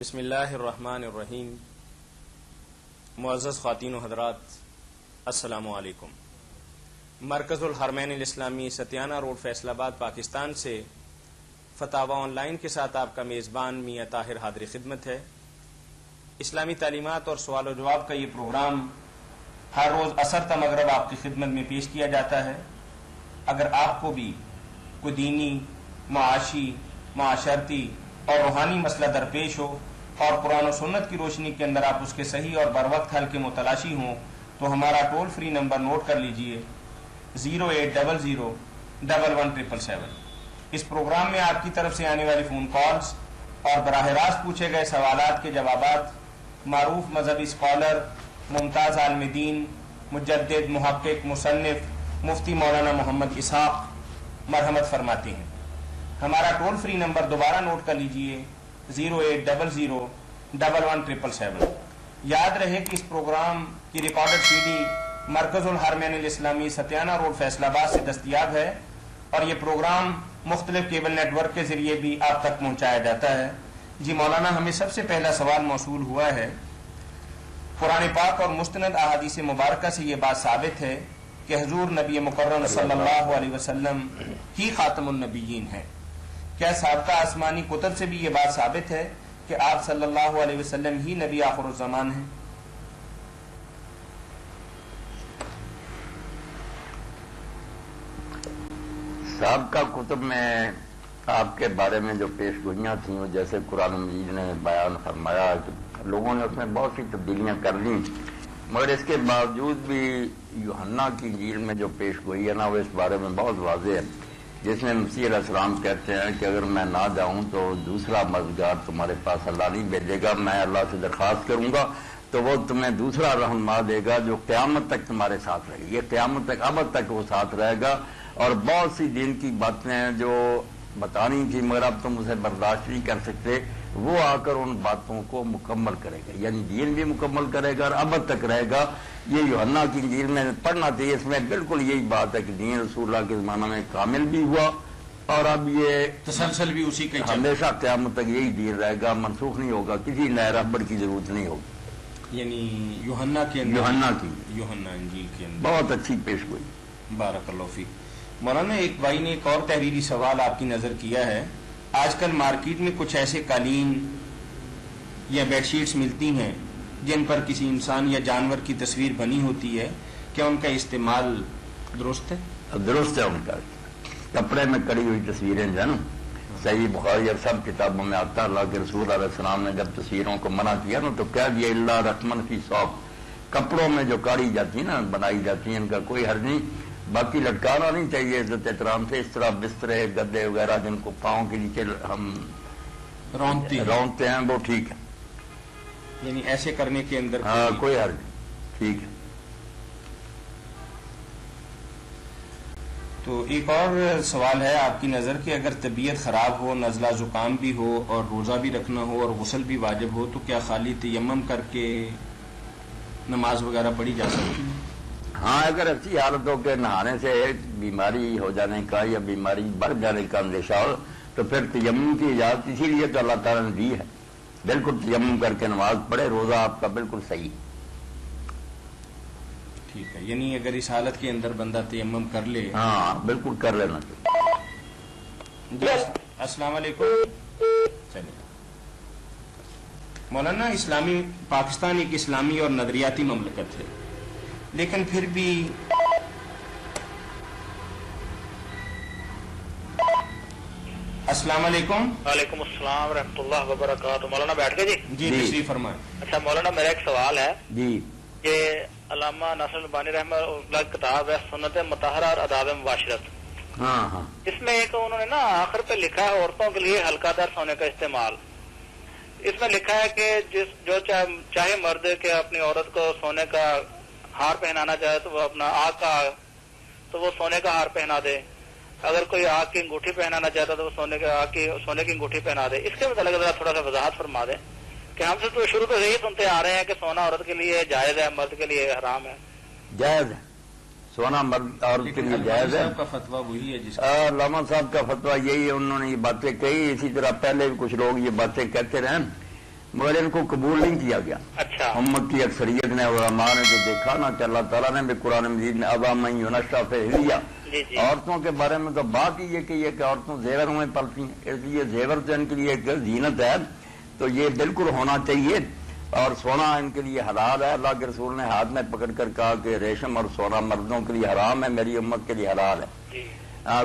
بسم اللہ الرحمن الرحیم۔ معزز خواتین و حضرات، السلام علیکم۔ مرکز الحرمین الاسلامی ستیانہ روڈ فیصل آباد پاکستان سے فتاوی آن لائن کے ساتھ آپ کا میزبان میاں طاہر حاضر خدمت ہے۔ اسلامی تعلیمات اور سوال و جواب کا یہ پروگرام ہر روز عصر تا مغرب آپ کی خدمت میں پیش کیا جاتا ہے۔ اگر آپ کو بھی کوئی دینی، معاشی، معاشرتی اور روحانی مسئلہ درپیش ہو اور قرآن و سنت کی روشنی کے اندر آپ اس کے صحیح اور بروقت حل کے متلاشی ہوں تو ہمارا ٹول فری نمبر نوٹ کر لیجئے 080011777۔ اس پروگرام میں آپ کی طرف سے آنے والی فون کالز اور براہ راست پوچھے گئے سوالات کے جوابات معروف مذہبی اسکالر، ممتاز عالم دین، مجدد، محقق، مصنف مفتی مولانا محمد اسحاق مرحمت فرماتے ہیں۔ ہمارا ٹول فری نمبر دوبارہ نوٹ کر لیجئے 080011777۔ یاد رہے کہ اس پروگرام کی ریکارڈڈ سی ڈی مرکز الحرمین الاسلامی ستیانہ روڈ فیصل آباد سے دستیاب ہے اور یہ پروگرام مختلف کیبل نیٹ ورک کے ذریعے بھی آپ تک پہنچایا جاتا ہے۔ جی مولانا، ہمیں سب سے پہلا سوال موصول ہوا ہے۔ قرآن پاک اور مستند احادیث مبارکہ سے یہ بات ثابت ہے کہ حضور نبی مکرم صلی اللہ علیہ وسلم ہی خاتم النبیین ہیں۔ کیا سابقہ آسمانی کتب سے بھی یہ بات ثابت ہے کہ آپ صلی اللہ علیہ وسلم ہی نبی آخر الزمان ہیں؟ سابقہ کتب میں آپ کے بارے میں جو پیش گوئیاں تھیں، وہ جیسے قرآن مجید نے بیان فرمایا کہ لوگوں نے اس میں بہت سی تبدیلیاں کر لیں، مگر اس کے باوجود بھی یوحنا کی انجیل میں جو پیش گوئی ہے نا، وہ اس بارے میں بہت واضح ہے، جس میں مسیح علیہ السلام کہتے ہیں کہ اگر میں نہ جاؤں تو دوسرا مددگار تمہارے پاس اللہ نہیں بھیجے گا، میں اللہ سے درخواست کروں گا تو وہ تمہیں دوسرا رہنما دے گا جو قیامت تک تمہارے ساتھ رہے گا۔ یہ قیامت تک، ابد تک وہ ساتھ رہے گا، اور بہت سی دین کی باتیں ہیں جو بتانی تھی مگر اب تم اسے برداشت نہیں کر سکتے، وہ آ کر ان باتوں کو مکمل کرے گا، یعنی دین بھی مکمل کرے گا اور ابد تک رہے گا۔ یہ یوحنا کی انجیل میں پڑھنا چاہیے، اس میں بالکل یہی بات ہے کہ دین رسول اللہ کے زمانہ میں کامل بھی ہوا اور اب یہ تسلسل بھی اسی کا ہمیشہ قیامت تک یہی دین رہے گا، منسوخ نہیں ہوگا، کسی نئے رہبر کی ضرورت نہیں ہوگی۔ یعنی یوحنا کے اندر، یوحنا انجیل کے اندر بہت اچھی پیش گوئی۔ بارک اللہ فیک۔ مولانا، ایک بھائی نے ایک اور تحریری سوال آپ کی نظر کیا ہے۔ آج کل مارکیٹ میں کچھ ایسے قالین یا بیڈ شیٹس ملتی ہیں جن پر کسی انسان یا جانور کی تصویر بنی ہوتی ہے، کیا ان کا استعمال درست ہے؟ درست ہے، ان کا کپڑے میں کڑی ہوئی تصویریں جو ہے نا، صحیح بخاری اور سب کتابوں میں آتا ہے۔ اللہ کے رسول علیہ السلام نے جب تصویروں کو منع کیا نا تو کہہ دیا اللہ رقمن فی صوب، کپڑوں میں جو کاڑی جاتی ہیں نا، بنائی جاتی ہیں، ان کا کوئی حرج نہیں، باقی لٹکانا نہیں چاہیے عزت احترام سے۔ اس طرح بسترے، گدے وغیرہ جن کو پاؤں کے نیچے ہم رونتے ہیں وہ ٹھیک ہے، یعنی ایسے کرنے کے اندر ہاں کوئی حرج نہیں، ٹھیک ہے۔ تو ایک اور سوال ہے آپ کی نظر کہ اگر طبیعت خراب ہو، نزلہ زکام بھی ہو اور روزہ بھی رکھنا ہو اور غسل بھی واجب ہو تو کیا خالی تیمم کر کے نماز وغیرہ پڑھی جا سکتی ہے؟ ہاں، اگر ایسی حالت ہو کہ نہانے سے بیماری ہو جانے کا یا بیماری بڑھ جانے کا اندیشہ ہو تو پھر تیمم کی اجازت اسی لیے تو اللہ تعالیٰ نے دی ہے، بالکل تیمم کر کے نماز پڑھے، روزہ آپ کا بالکل صحیح۔ ٹھیک ہے، یعنی اگر اس حالت کے اندر بندہ تیمم کر لے، ہاں بالکل کر لینا چاہیے۔ جی السلام علیکم۔ چلیے مولانا، پاکستان ایک اسلامی اور نظریاتی مملکت ہے، لیکن پھر بھی السلام علیکم۔ وعلیکم السلام ورحمۃ اللہ وبرکاتہ۔ مولانا بیٹھ گئے؟ جی تشریف فرمائیں۔ اچھا مولانا، میرا ایک سوال ہے جی کہ علامہ ناصر البانی رحمہ اللہ کی کتاب ہے سنت مطہرہ اور آداب معاشرت، ہاں ہاں، اس میں ایک انہوں نے نا آخر پہ لکھا ہے عورتوں کے لیے ہلکا در سونے کا استعمال۔ اس میں لکھا ہے کہ جو چاہے مرد کہ اپنی عورت کو سونے کا ہار پہنانا چاہے تو وہ اپنا آگ کا تو وہ سونے کا ہار پہنا دے، اگر کوئی آگ کی انگوٹھی پہنانا چاہتا تو وہ سونے کی انگوٹھی پہنا دے۔ اس کے متعلق ذرا تھوڑا سا وضاحت فرما دیں کہ ہم سے تو شروع سے یہی سنتے آ رہے ہیں کہ سونا عورت کے لیے جائز ہے، مرد کے لیے حرام ہے۔ جائز ہے، سونا مرد عورت کے لیے جائز ہے۔ کا فتویٰ وہی ہے جس علامہ صاحب کا فتویٰ یہی ہے، انہوں نے یہ باتیں کہی، اسی طرح پہلے بھی کچھ لوگ یہ باتیں کہتے رہے، مگر ان کو قبول نہیں کیا گیا. اچھا امت کی اکثریت نے علماء نے جو دیکھا نا کہ اللہ تعالیٰ نے بھی قرآن مجید میں عوام یونشا فہلیہ جی جی عورتوں کے بارے میں تو بات ہی یہ کہ عورتوں زیور میں پلتی ہیں، اس لیے زیور تو ان کے لیے ایک زینت ہے، تو یہ بالکل ہونا چاہیے. اور سونا ان کے لیے حلال ہے. اللہ کے رسول نے ہاتھ میں پکڑ کر کہا کہ ریشم اور سونا مردوں کے لیے حرام ہے، میری امت کے لیے حلال ہے. جی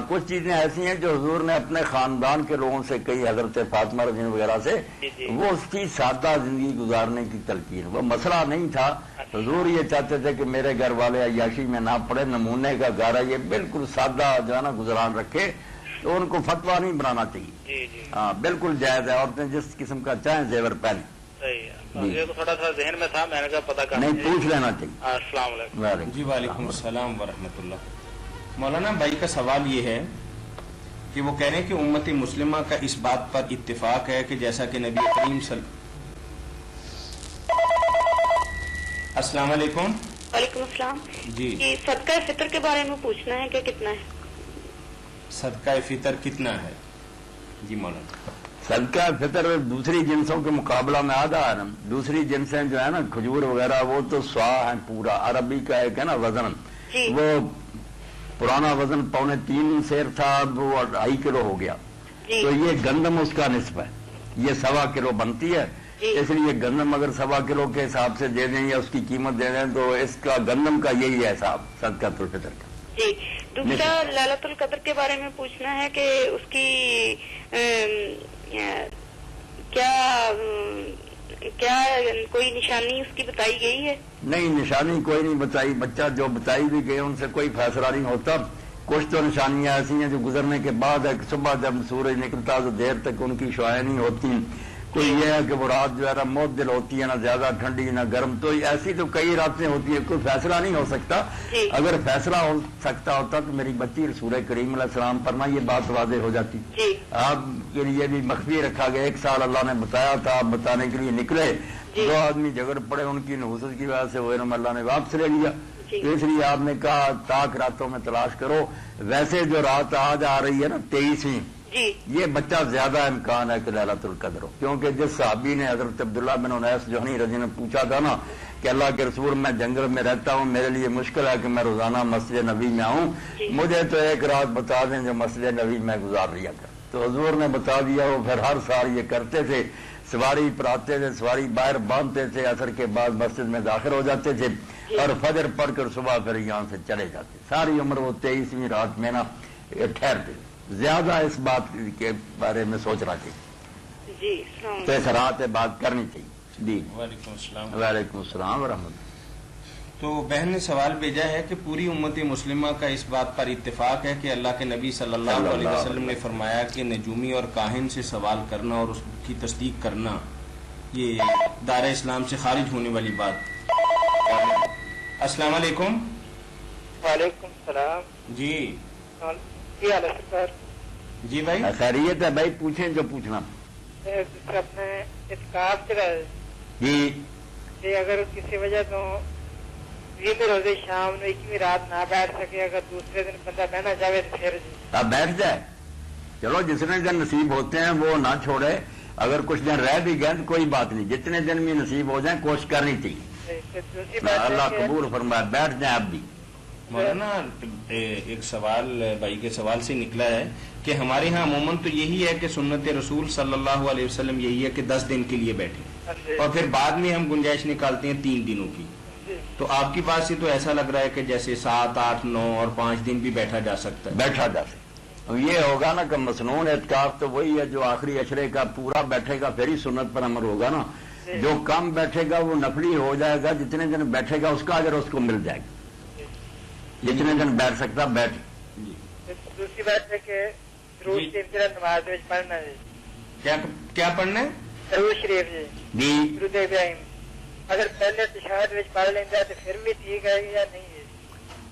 کچھ چیزیں ایسی ہیں جو حضور نے اپنے خاندان کے لوگوں سے کئی، حضرت فاطمہ رضی اللہ وغیرہ سے، جی وہ اس کی سادہ زندگی گزارنے کی تلقین، وہ مسئلہ نہیں تھا. حضور یہ چاہتے تھے کہ میرے گھر والے عیاشی میں نہ پڑے، نمونے کا گھر ہے، یہ بالکل سادہ جو ہے نا گزاران رکھے، تو ان کو فتویٰ نہیں بنانا چاہیے. جی جی ہاں بالکل جائز ہے، عورتیں جس قسم کا چاہیں زیور پہنیں. صحیح ہے. یہ تو تھوڑا سا ذہن میں تھا، میں نے کہا پتہ کرنا نہیں پوچھ لینا چاہیے. السلام علیکم. وعلیکم. جی وعلیکم السلام ورحمۃ اللہ. مولانا بھائی کا سوال یہ ہے کہ وہ کہہ رہے ہیں کہ امت مسلمہ کا اس بات پر اتفاق ہے کہ جیسا کہ نبی کریم السلام علیکم. وعلیکم السلام. جی یہ صدقہ فطر کے بارے میں پوچھنا ہے کہ کتنا ہے؟ صدقہ فطر کتنا ہے؟ جی مولانا. صدقہ فطر دوسری جنسوں کے مقابلہ میں آدھا ہے نا. دوسری جنسیں جو ہے نا کھجور وغیرہ وہ تو سوا ہے پورا. عربی کا ایک ہے نا وزن، جی وہ پرانا وزن 3.25 سیر تھا، اب وہ 2.5 کلو ہو گیا. جی تو یہ گندم اس کا نصف ہے، یہ 1.25 کلو بنتی ہے. جی اس لیے گندم اگر 1.25 کلو کے حساب سے دے دیں یا اس کی قیمت دے دیں تو اس کا گندم کا یہی ہے حساب صدقۃ الفطر کا. جی. دوسرا ليلۃ القدر کے بارے میں پوچھنا ہے کہ اس کی کیا کوئی نشانی اس کی بتائی گئی ہے؟ نہیں نشانی کوئی نہیں بتائی. بچہ جو بتائی بھی گئے ان سے کوئی فیصلہ نہیں ہوتا. کچھ تو نشانیاں ایسی ہیں جو گزرنے کے بعد ہے، صبح جب سورج نکلتا تو دیر تک ان کی شعائیں نہیں ہوتی. کوئی یہ ہے کہ وہ رات جو ہے نا معتدل ہوتی ہے، نہ زیادہ ٹھنڈی نہ گرم، تو ایسی تو کئی راتیں ہوتی ہیں، کوئی فیصلہ نہیں ہو سکتا. جی. اگر فیصلہ ہو سکتا ہوتا تو میری بچی رسول کریم علیہ السلام پر نہ یہ بات واضح ہو جاتی. جی آپ کے لیے بھی مخفی رکھا گیا. 1 سال اللہ نے بتایا تھا، آپ بتانے کے لیے نکلے، جی. 2 آدمی جھگڑ پڑے، ان کی نحوست کی وجہ سے وہ علم اللہ نے واپس لے لیا. جی. تو اس لیے آپ نے کہا تاک راتوں میں تلاش کرو. ویسے جو رات آج آ رہی ہے نا 23ویں، جی یہ بچہ زیادہ امکان ہے کہ ليلۃ القدر ہو، کیونکہ جس صحابی نے حضرت عبداللہ بن انیس جوہنی رضی نے پوچھا تھا نا کہ اللہ کے رسول میں جنگل میں رہتا ہوں، میرے لیے مشکل ہے کہ میں روزانہ مسجد نبی میں آؤں، جی. مجھے تو ایک رات بتا دیں جو مسجد نبی میں گزار لیا کر. تو حضور نے بتا دیا. وہ پھر ہر سال یہ کرتے تھے، سواری پر آتے تھے، سواری باہر باندھتے تھے، عصر کے بعد مسجد میں داخل ہو جاتے تھے اور فجر پڑھ کر صبح پھر یہاں سے چلے جاتے. ساری عمر وہ 23ویں رات میں نا ٹھہرتے. زیادہ اس بات کے بارے میں سوچنا چاہیے، جی. السلام تو اس رات سے بات کرنی چاہیے. جی وعلیکم السلام. وعلیکم السلام ورحمۃ اللہ. تو بہن نے سوال بھیجا ہے کہ پوری امت مسلمہ کا اس بات پر اتفاق ہے کہ اللہ کے نبی صلی اللہ علیہ وسلم نے فرمایا کہ نجومی اور کاہن سے سوال کرنا اور اس کی تصدیق کرنا یہ دار اسلام سے خارج ہونے والی بات. السلام علیکم. وعلیکم السلام. جی کیا حال ہے سر؟ جی بھائی. خیریت ہے بھائی، پوچھیں جو پوچھنا. اپنے اعتکاف چلا جی کہ اگر کسی وجہ تو یہ روزے شام میں 21 رات نہ بیٹھ سکے، اگر دوسرے دن بندہ بہنا چاہے تو پھر آپ بیٹھ جائے. چلو جتنے دن نصیب ہوتے ہیں وہ نہ چھوڑے. اگر کچھ دن رہ بھی گئے تو کوئی بات نہیں، جتنے دن بھی نصیب ہو جائیں کوشش کرنی چاہیے. دوسری بات اللہ ہے کہ قبول فرمائے. بیٹھ جائیں آپ بھی. مولانا ایک سوال بھائی کے سوال سے نکلا ہے کہ ہمارے ہاں عموماً تو یہی ہے کہ سنت رسول صلی اللہ علیہ وسلم یہی ہے کہ 10 دن کے لیے بیٹھیں اور پھر بعد میں ہم گنجائش نکالتے ہیں 3 دنوں کی. تو آپ کی بات سے تو ایسا لگ رہا ہے کہ جیسے 7، 8، 9 اور 5 دن بھی بیٹھا جا سکتا ہے. بیٹھا جا سکتا. یہ ہوگا نا کہ مسنون اعتکاف تو وہی ہے جو آخری اشرے کا پورا بیٹھے گا پھر ہی سنت پر عمل ہوگا نا. جو کم بیٹھے گا وہ نفلی ہو جائے گا. جتنے دن بیٹھے گا اس کا اگر اس کو مل جائے گا. جتنے دن بیٹھ سکتا بیٹھ. دوسری بات ہے کہ درود شریف نماز پڑھنا ہے. کیا پڑھنا ہے؟ درود شریف جی درود ابراہیم اگر پہلے تشہد میں پڑھ لینا تو پھر بھی ٹھیک ہے یا نہیں ہے؟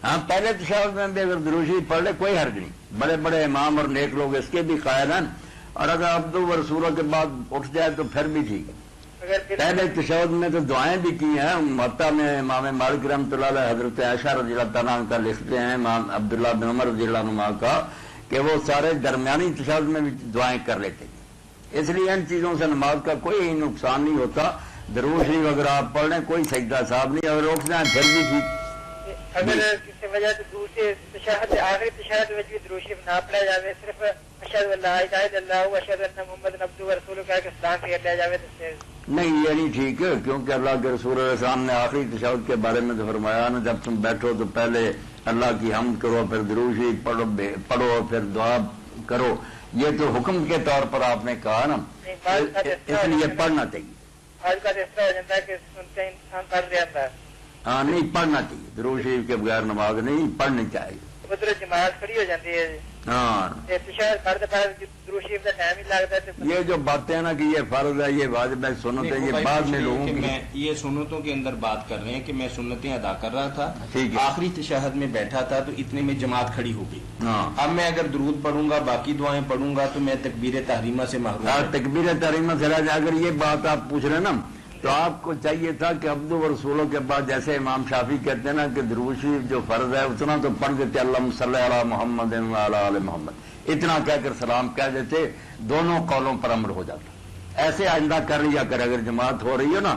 ہاں پہلے تشہد میں بھی اگر درود شریف پڑھ لے کوئی حرج نہیں. بڑے بڑے امام اور نیک لوگ اس کے بھی قائل ہیں. اور اگر عبدو و رسولوں کے بعد اٹھ جائے تو پھر بھی ٹھیک ہے. پہلے تشہد میں تو دعائیں بھی کی ہیں. محطا میں امام مالک رحمۃ اللہ علیہ حضرت عائشہ رضی اللہ تعالیٰ عنہ کا لکھتے ہیں امام عبداللہ بن عمر رضی اللہ عنہ کا کہ وہ سارے درمیانی تشہد میں بھی دعائیں کر لیتے تھے. اس لیے ان چیزوں سے نماز کا کوئی نقصان نہیں ہوتا. درود شریف اگر آپ پڑھ لیں کوئی سجدہ صاحب نہیں، اگر روک دیں پھر بھی ٹھیک. اگر کسی وجہ سے دوسرے تشہد آخری تشہد میں بھی درود شریف نہ پڑھا جائے، صرف اشہد ان لا الہ الا اللہ و اشہد ان محمد عبدہ و رسولہ کہہ کے سلام پھیر لیا جائے تو نہیں، یہ نہیں ٹھیک ہے، کیونکہ اللہ کے رسول علیہ السلام نے آخری تشہد کے بارے میں تو فرمایا نا، جب تم بیٹھو تو پہلے اللہ کی حمد کرو، پھر درود شریف پڑھو، پھر دعا کرو. یہ تو حکم کے طور پر آپ نے کہا نا، اس لیے پڑھنا چاہیے. آج کا اس طرح ہو جاتا ہے کہ سنتے انسان پڑھ لیتا ہے. ہاں، نہیں پڑھنا چاہیے، درود شریف کے بغیر نماز نہیں پڑھنی چاہیے. مطلب جماعت کھڑی ہو جاتی ہے. ہاں، تشہد پڑھتے پڑھتے درود شریف کا ٹائم ہی لگتا ہے. یہ جو باتیں ہیں نا کہ یہ فرض ہے، یہ واجب ہے، سنت ہے، یہ بعد میں لوگوں کی. میں یہ سنتوں کے اندر بات کر رہے ہیں کہ میں سنتیں ادا کر رہا تھا، ٹھیک ہے. آخری تشہد میں بیٹھا تھا تو اتنے میں جماعت کھڑی ہو گئی. ہاں، اب میں اگر درود پڑھوں گا، باقی دعائیں پڑھوں گا تو میں تکبیر تحریمہ سے محروم ہوں. تکبیر تحریمہ سے رہ جائے. اگر یہ بات آپ پوچھ رہے ہیں نا تو آپ کو چاہیے تھا کہ عبد و رسولوں کے بعد جیسے امام شافعی کہتے ہیں نا کہ درود شریف جو فرض ہے اتنا تو پڑھ دیتے، اللہم صلی علی محمد و علی آل محمد، اتنا کہہ کر سلام کہہ دیتے، دونوں قولوں پر امر ہو جاتا. ایسے آئندہ کر لیا کر، اگر جماعت ہو رہی ہے نا،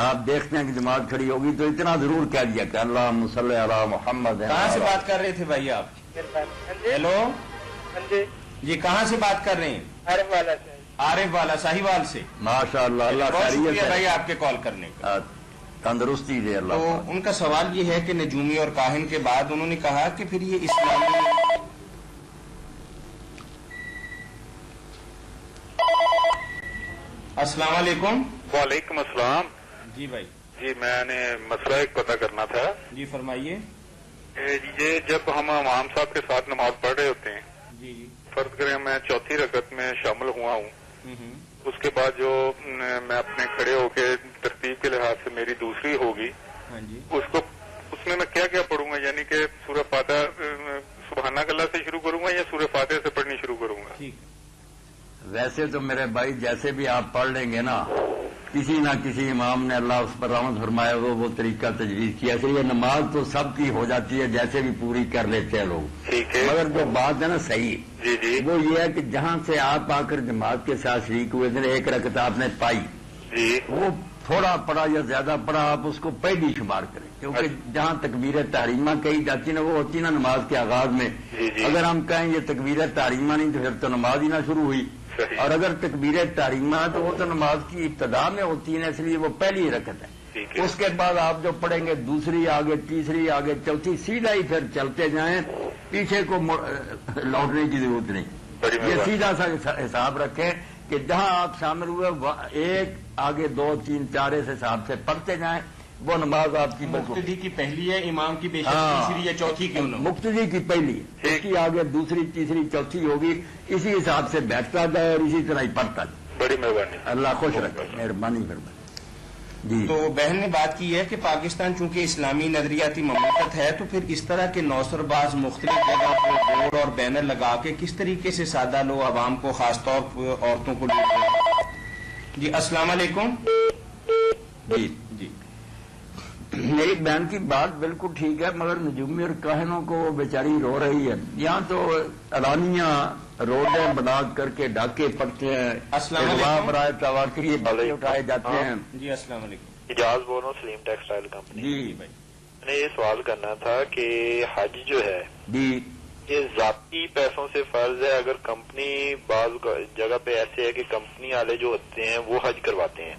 آپ دیکھتے ہیں کہ جماعت کھڑی ہوگی تو اتنا ضرور کہہ دیا کہ اللہم صلی علی محمد. کہاں سے بات کر رہے تھے بھائی آپ؟ ہیلو جی، کہاں سے بات کر رہے ہیں؟ عارف والا سے. عارف والا ساہیوال سے. ماشاء اللہ، اللہ بہت شکریہ خیریت بھائی ہے، آپ کے کال کرنے کا. تندرستی دے اللہ. تو ان کا سوال یہ ہے کہ نجومی اور کاہن کے بعد انہوں نے کہا کہ پھر یہ اسلامی. السلام علیکم. وعلیکم السلام. جی بھائی. جی میں نے مسئلہ ایک پتہ کرنا تھا. جی فرمائیے. یہ جب ہم امام صاحب کے ساتھ نماز پڑھ رہے ہوتے ہیں، جی جی، فرض کریں میں چوتھی رکعت میں شامل ہوا ہوں، اس کے بعد جو میں اپنے کھڑے ہو کے ترتیب کے لحاظ سے میری دوسری ہوگی، ہاں جی، اس میں کیا کیا پڑھوں گا؟ یعنی کہ سورہ فاتحہ سبحانہ اللہ سے شروع کروں گا یا سورہ فاتحہ سے پڑھنی شروع کروں گا؟ ٹھیک. ویسے تو میرے بھائی جیسے بھی آپ پڑھ لیں گے نا، کسی نہ کسی امام نے اللہ اس پر رحمت فرمایا وہ طریقہ تجویز کیا، اس لیے نماز تو سب کی ہو جاتی ہے، جیسے بھی پوری کر لیتے ہیں لوگ. ٹھیک ہے. مگر جو بات ہے نا صحیح، جی جی وہ یہ ہے کہ جہاں سے آپ آ کر جماعت کے ساتھ شریک ہوئے تھے، ایک رکعت آپ نے پائی، جی وہ تھوڑا پڑا یا زیادہ پڑا آپ اس کو پہلی شمار کریں، کیونکہ جہاں تکبیر تحریمہ کہی جاتی ہے نا وہ ہوتی ہے نا نماز کے آغاز میں. جی جی. اگر ہم کہیں یہ تکبیر تحریمہ نہیں تو پھر تو نماز ہی نہ شروع ہوئی. صحیح. اور اگر تکبیر تحریمہ تو وہ تو نماز کی ابتدا میں ہوتی ہے، اس لیے وہ پہلی رکعت ہے. ٹھیک ہے. اس کے بعد آپ جو پڑھیں گے دوسری آگے، تیسری آگے، چوتھی، سیدھا ہی پھر چلتے جائیں، پیچھے کو لوٹنے کی ضرورت نہیں. بڑی یہ مہربانی. سیدھا سا حساب رکھیں کہ جہاں آپ شامل ہوئے ایک آگے 2 3 4 اس حساب سے پڑھتے جائیں، وہ نماز آپ کی بالکل. مقتدی کی پہلی ہے، امام کی بے شک ہاں. تیسری یا چوتھی کیوں نہ ہو. مقتدی کی پہلی ہے، اس کی آگے دوسری، تیسری، چوتھی ہوگی، اسی حساب سے بیٹھتا جائے اور اسی طرح ہی پڑھتا جائے. بڑی مہربانی. اللہ خوش رکھے، مہربانی فرمائے. جی تو بہن نے بات کی ہے کہ پاکستان چونکہ اسلامی نظریاتی مملکت ہے تو پھر اس طرح کے نوسر باز مختلف جگہ پر بورڈ اور بینر لگا کے کس طریقے سے سادہ لوگ عوام کو، خاص طور پر عورتوں کو لوٹ رہے ہیں. جی السلام علیکم. جی جی میری بہن کی بات بالکل ٹھیک ہے، مگر نجومی اور کاہنوں کو وہ بیچاری رو رہی ہے. یہاں تو اعلانیہ روڈیں بنا کر کے ڈاکے پڑتے ہیں، السلام علیکم. برائے توا کے لیے بلے اٹھائے جاتے ہیں. جی السلام علیکم. اجاز بول رہا ہوں، سلیم ٹیکسٹائل کمپنی. جی بھائی. میں نے یہ سوال کرنا تھا کہ حج جو ہے جی یہ ذاتی پیسوں سے فرض ہے؟ اگر کمپنی بعض جگہ پہ ایسے ہے کہ کمپنی والے جو ہوتے ہیں وہ حج کرواتے ہیں.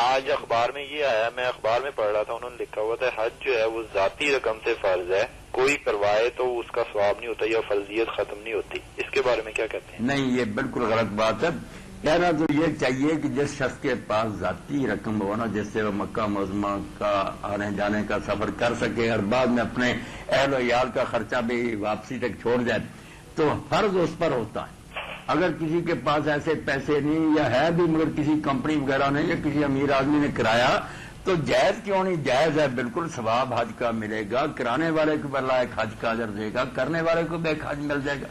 آج اخبار میں یہ آیا، میں اخبار میں پڑھ رہا تھا، انہوں نے لکھا ہوا تھا حج جو ہے وہ ذاتی رقم سے فرض ہے، کوئی کروائے تو اس کا ثواب نہیں ہوتا یا فرضیت ختم نہیں ہوتی. اس کے بارے میں کیا کہتے ہیں؟ نہیں، یہ بالکل غلط بات ہے. کہنا تو یہ چاہیے کہ جس شخص کے پاس ذاتی رقم ہو نا، جس سے وہ مکہ معظمہ کا آنے جانے کا سفر کر سکے اور بعد میں اپنے اہل و عیال کا خرچہ بھی واپسی تک چھوڑ جائے، تو فرض اس پر ہوتا ہے. اگر کسی کے پاس ایسے پیسے نہیں یا ہے بھی مگر کسی کمپنی وغیرہ نے یا کسی امیر آدمی نے کرایا تو جائز کیوں نہیں؟ جائز ہے، بالکل ثواب حج کا ملے گا، کرانے والے کو اللہ ایک حج کا اجر دے گا، کرنے والے کو بھی ایک حج مل جائے گا.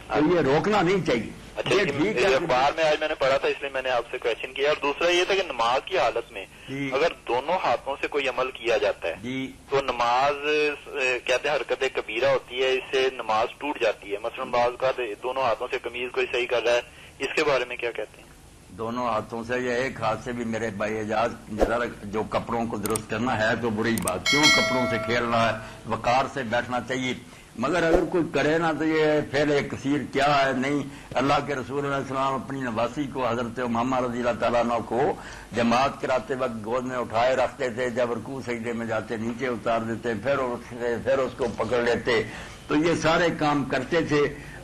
اب یہ روکنا نہیں چاہیے. اچھا، یہ ٹھیک ہے، اخبار میں آج میں نے پڑھا تھا، اس لیے میں نے آپ سے کویشچن کیا. اور دوسرا یہ تھا کہ نماز کی حالت میں جی اگر دونوں ہاتھوں سے کوئی عمل کیا جاتا ہے جی تو نماز کہتے ہیں حرکت کبیرہ ہوتی ہے، اس سے نماز ٹوٹ جاتی ہے. مثلا بعض کا دونوں ہاتھوں سے قمیض کوئی صحیح کر رہا ہے، اس کے بارے میں کیا کہتے ہیں؟ دونوں ہاتھوں سے یا ایک ہاتھ سے بھی میرے بھائی اعجاز جو کپڑوں کو درست کرنا ہے تو بری بات، کیوں کپڑوں سے کھیلنا ہے، وقار سے بیٹھنا چاہیے، مگر اگر کوئی کرے نا تو یہ پھر کثیر کیا ہے. نہیں، اللہ کے رسول علیہ السلام اپنی نواسی کو حضرت امامہ رضی اللہ تعالیٰ عنہ کو جماعت کراتے وقت گود میں اٹھائے رکھتے تھے، جب رکوع سجدے میں جاتے نیچے اتار دیتے، پھر اس کو پکڑ لیتے، تو یہ سارے کام کرتے تھے.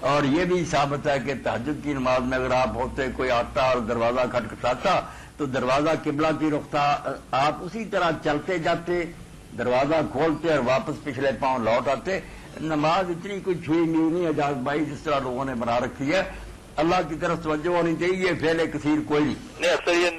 اور یہ بھی ثابت ہے کہ تہجد کی نماز میں اگر آپ ہوتے، کوئی آتا اور دروازہ کھٹکھٹاتا تو دروازہ قبلہ کی رخ تھا، آپ اسی طرح چلتے جاتے، دروازہ کھولتے اور واپس پچھلے پاؤں لوٹ آتے. نماز اتنی کوئی چھوئی میو نہیں اعجاز بھائی جس طرح لوگوں نے بنا رکھی ہے. اللہ کی طرف توجہ ہونی چاہیے، فعل کثیر کوئی نہیں. اکثر یہ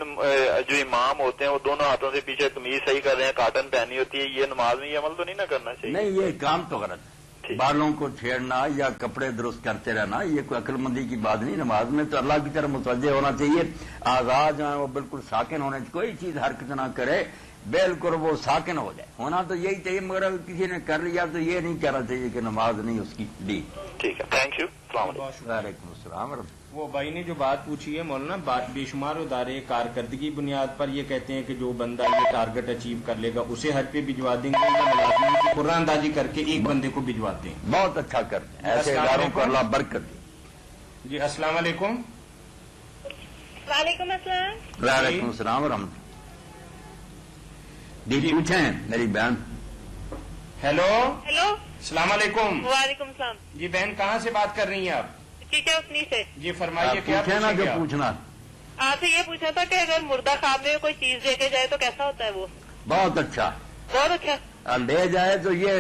جو امام ہوتے ہیں وہ دونوں ہاتھوں سے پیچھے قمیض صحیح کر رہے ہیں، کاٹن پہنی ہوتی ہے، یہ نماز میں یہ عمل تو نہیں نہ کرنا چاہیے؟ نہیں، یہ کام تو غلط ہے. بالوں کو چھیڑنا یا کپڑے درست کرتے رہنا یہ کوئی عقل مندی کی بات نہیں. نماز میں تو اللہ کی طرف متوجہ ہونا چاہیے. آزاد جو ہے وہ بالکل ساکن ہونے، کوئی چیز حرکت نہ کرے، بالکل وہ ساکن ہو جائے، ہونا تو یہی چاہیے. مگر اگر کسی نے کر لیا تو یہ نہیں کہنا چاہیے کہ نماز نہیں اس کی دی. ٹھیک ہے، تھینک یو، السلام علیکم. وعلیکم السلام. وہ بھائی نے جو بات پوچھی ہے مولانا، بے شمار ادارے کارکردگی بنیاد پر یہ کہتے ہیں کہ جو بندہ یہ ٹارگٹ اچیو کر لے گا اسے حج پہ بھجوا دیں گے، یا ملازمین کی قرآن اندازی کر کے ایک بندے کو بھجواتے ہیں. بہت اچھا کرتے ہیں، ایسے اداروں کو اللہ برکت دے. جی السلام علیکم. وعلیکم السلام. وعلیکم السلام ورحمۃ اللہ. جی پوچھیں میری بہن. ہیلو، ہیلو، السلام علیکم. وعلیکم السلام. جی بہن کہاں سے بات کر رہی ہیں آپ؟ ٹھیک ہے، اپنی سے. جی فرمائیے، کیا پوچھیں نا جو پوچھیں گے آپ؟ پوچھنا. آپ سے یہ پوچھنا تھا کہ اگر مردہ خواب میں کوئی چیز دے کے جائے تو کیسا ہوتا ہے وہ؟ بہت اچھا. بہت اچھا. اور لے جائے تو یہ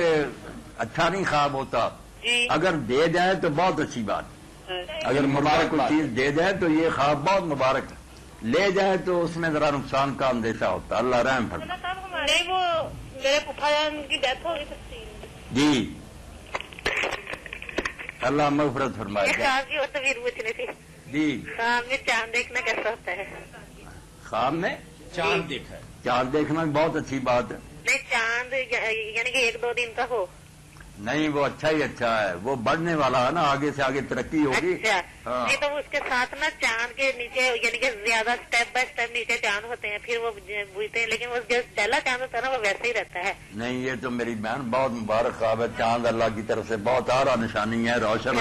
اچھا نہیں خواب ہوتا، جی. اگر دے جائے تو بہت اچھی بات. اگر مبارک کوئی چیز دے جائے تو یہ خواب بہت مبارک ہے، لے جائے تو اس میں ذرا نقصان کا اندیشہ ہوتا. اللہ رحم فرمائے. نہیں، وہ میرے پھپھا جان کی ڈیتھ ہو گئی تھی. جی اللہ مغفرت فرمائے. خواب کی اور تصویر پوچھنی تھی. جی خواب میں چاند دیکھنا کیسا ہوتا ہے؟ خواب میں چاند دیکھا ہے؟ چاند دیکھنا بہت اچھی بات ہے. نہیں، چاند یعنی کہ 1-2 دن کا ہو. نہیں، وہ اچھا ہی اچھا ہے، وہ بڑھنے والا ہے نا، آگے سے آگے ترقی ہوگی. اچھا. ہاں. نہیں تو اس کے ساتھ نا چاند کے نیچے یعنی کہ زیادہ سٹیپ بائی سٹیپ نیچے چاند ہوتے ہیں، پھر وہ بوجھتے ہیں، لیکن وہ جو پہلا چاند ہوتا ہے نا وہ ویسے ہی رہتا ہے. نہیں، یہ تو میری بہن بہت مبارک خواب ہے. چاند اللہ کی طرف سے بہت اعلیٰ نشانی ہے، روشن،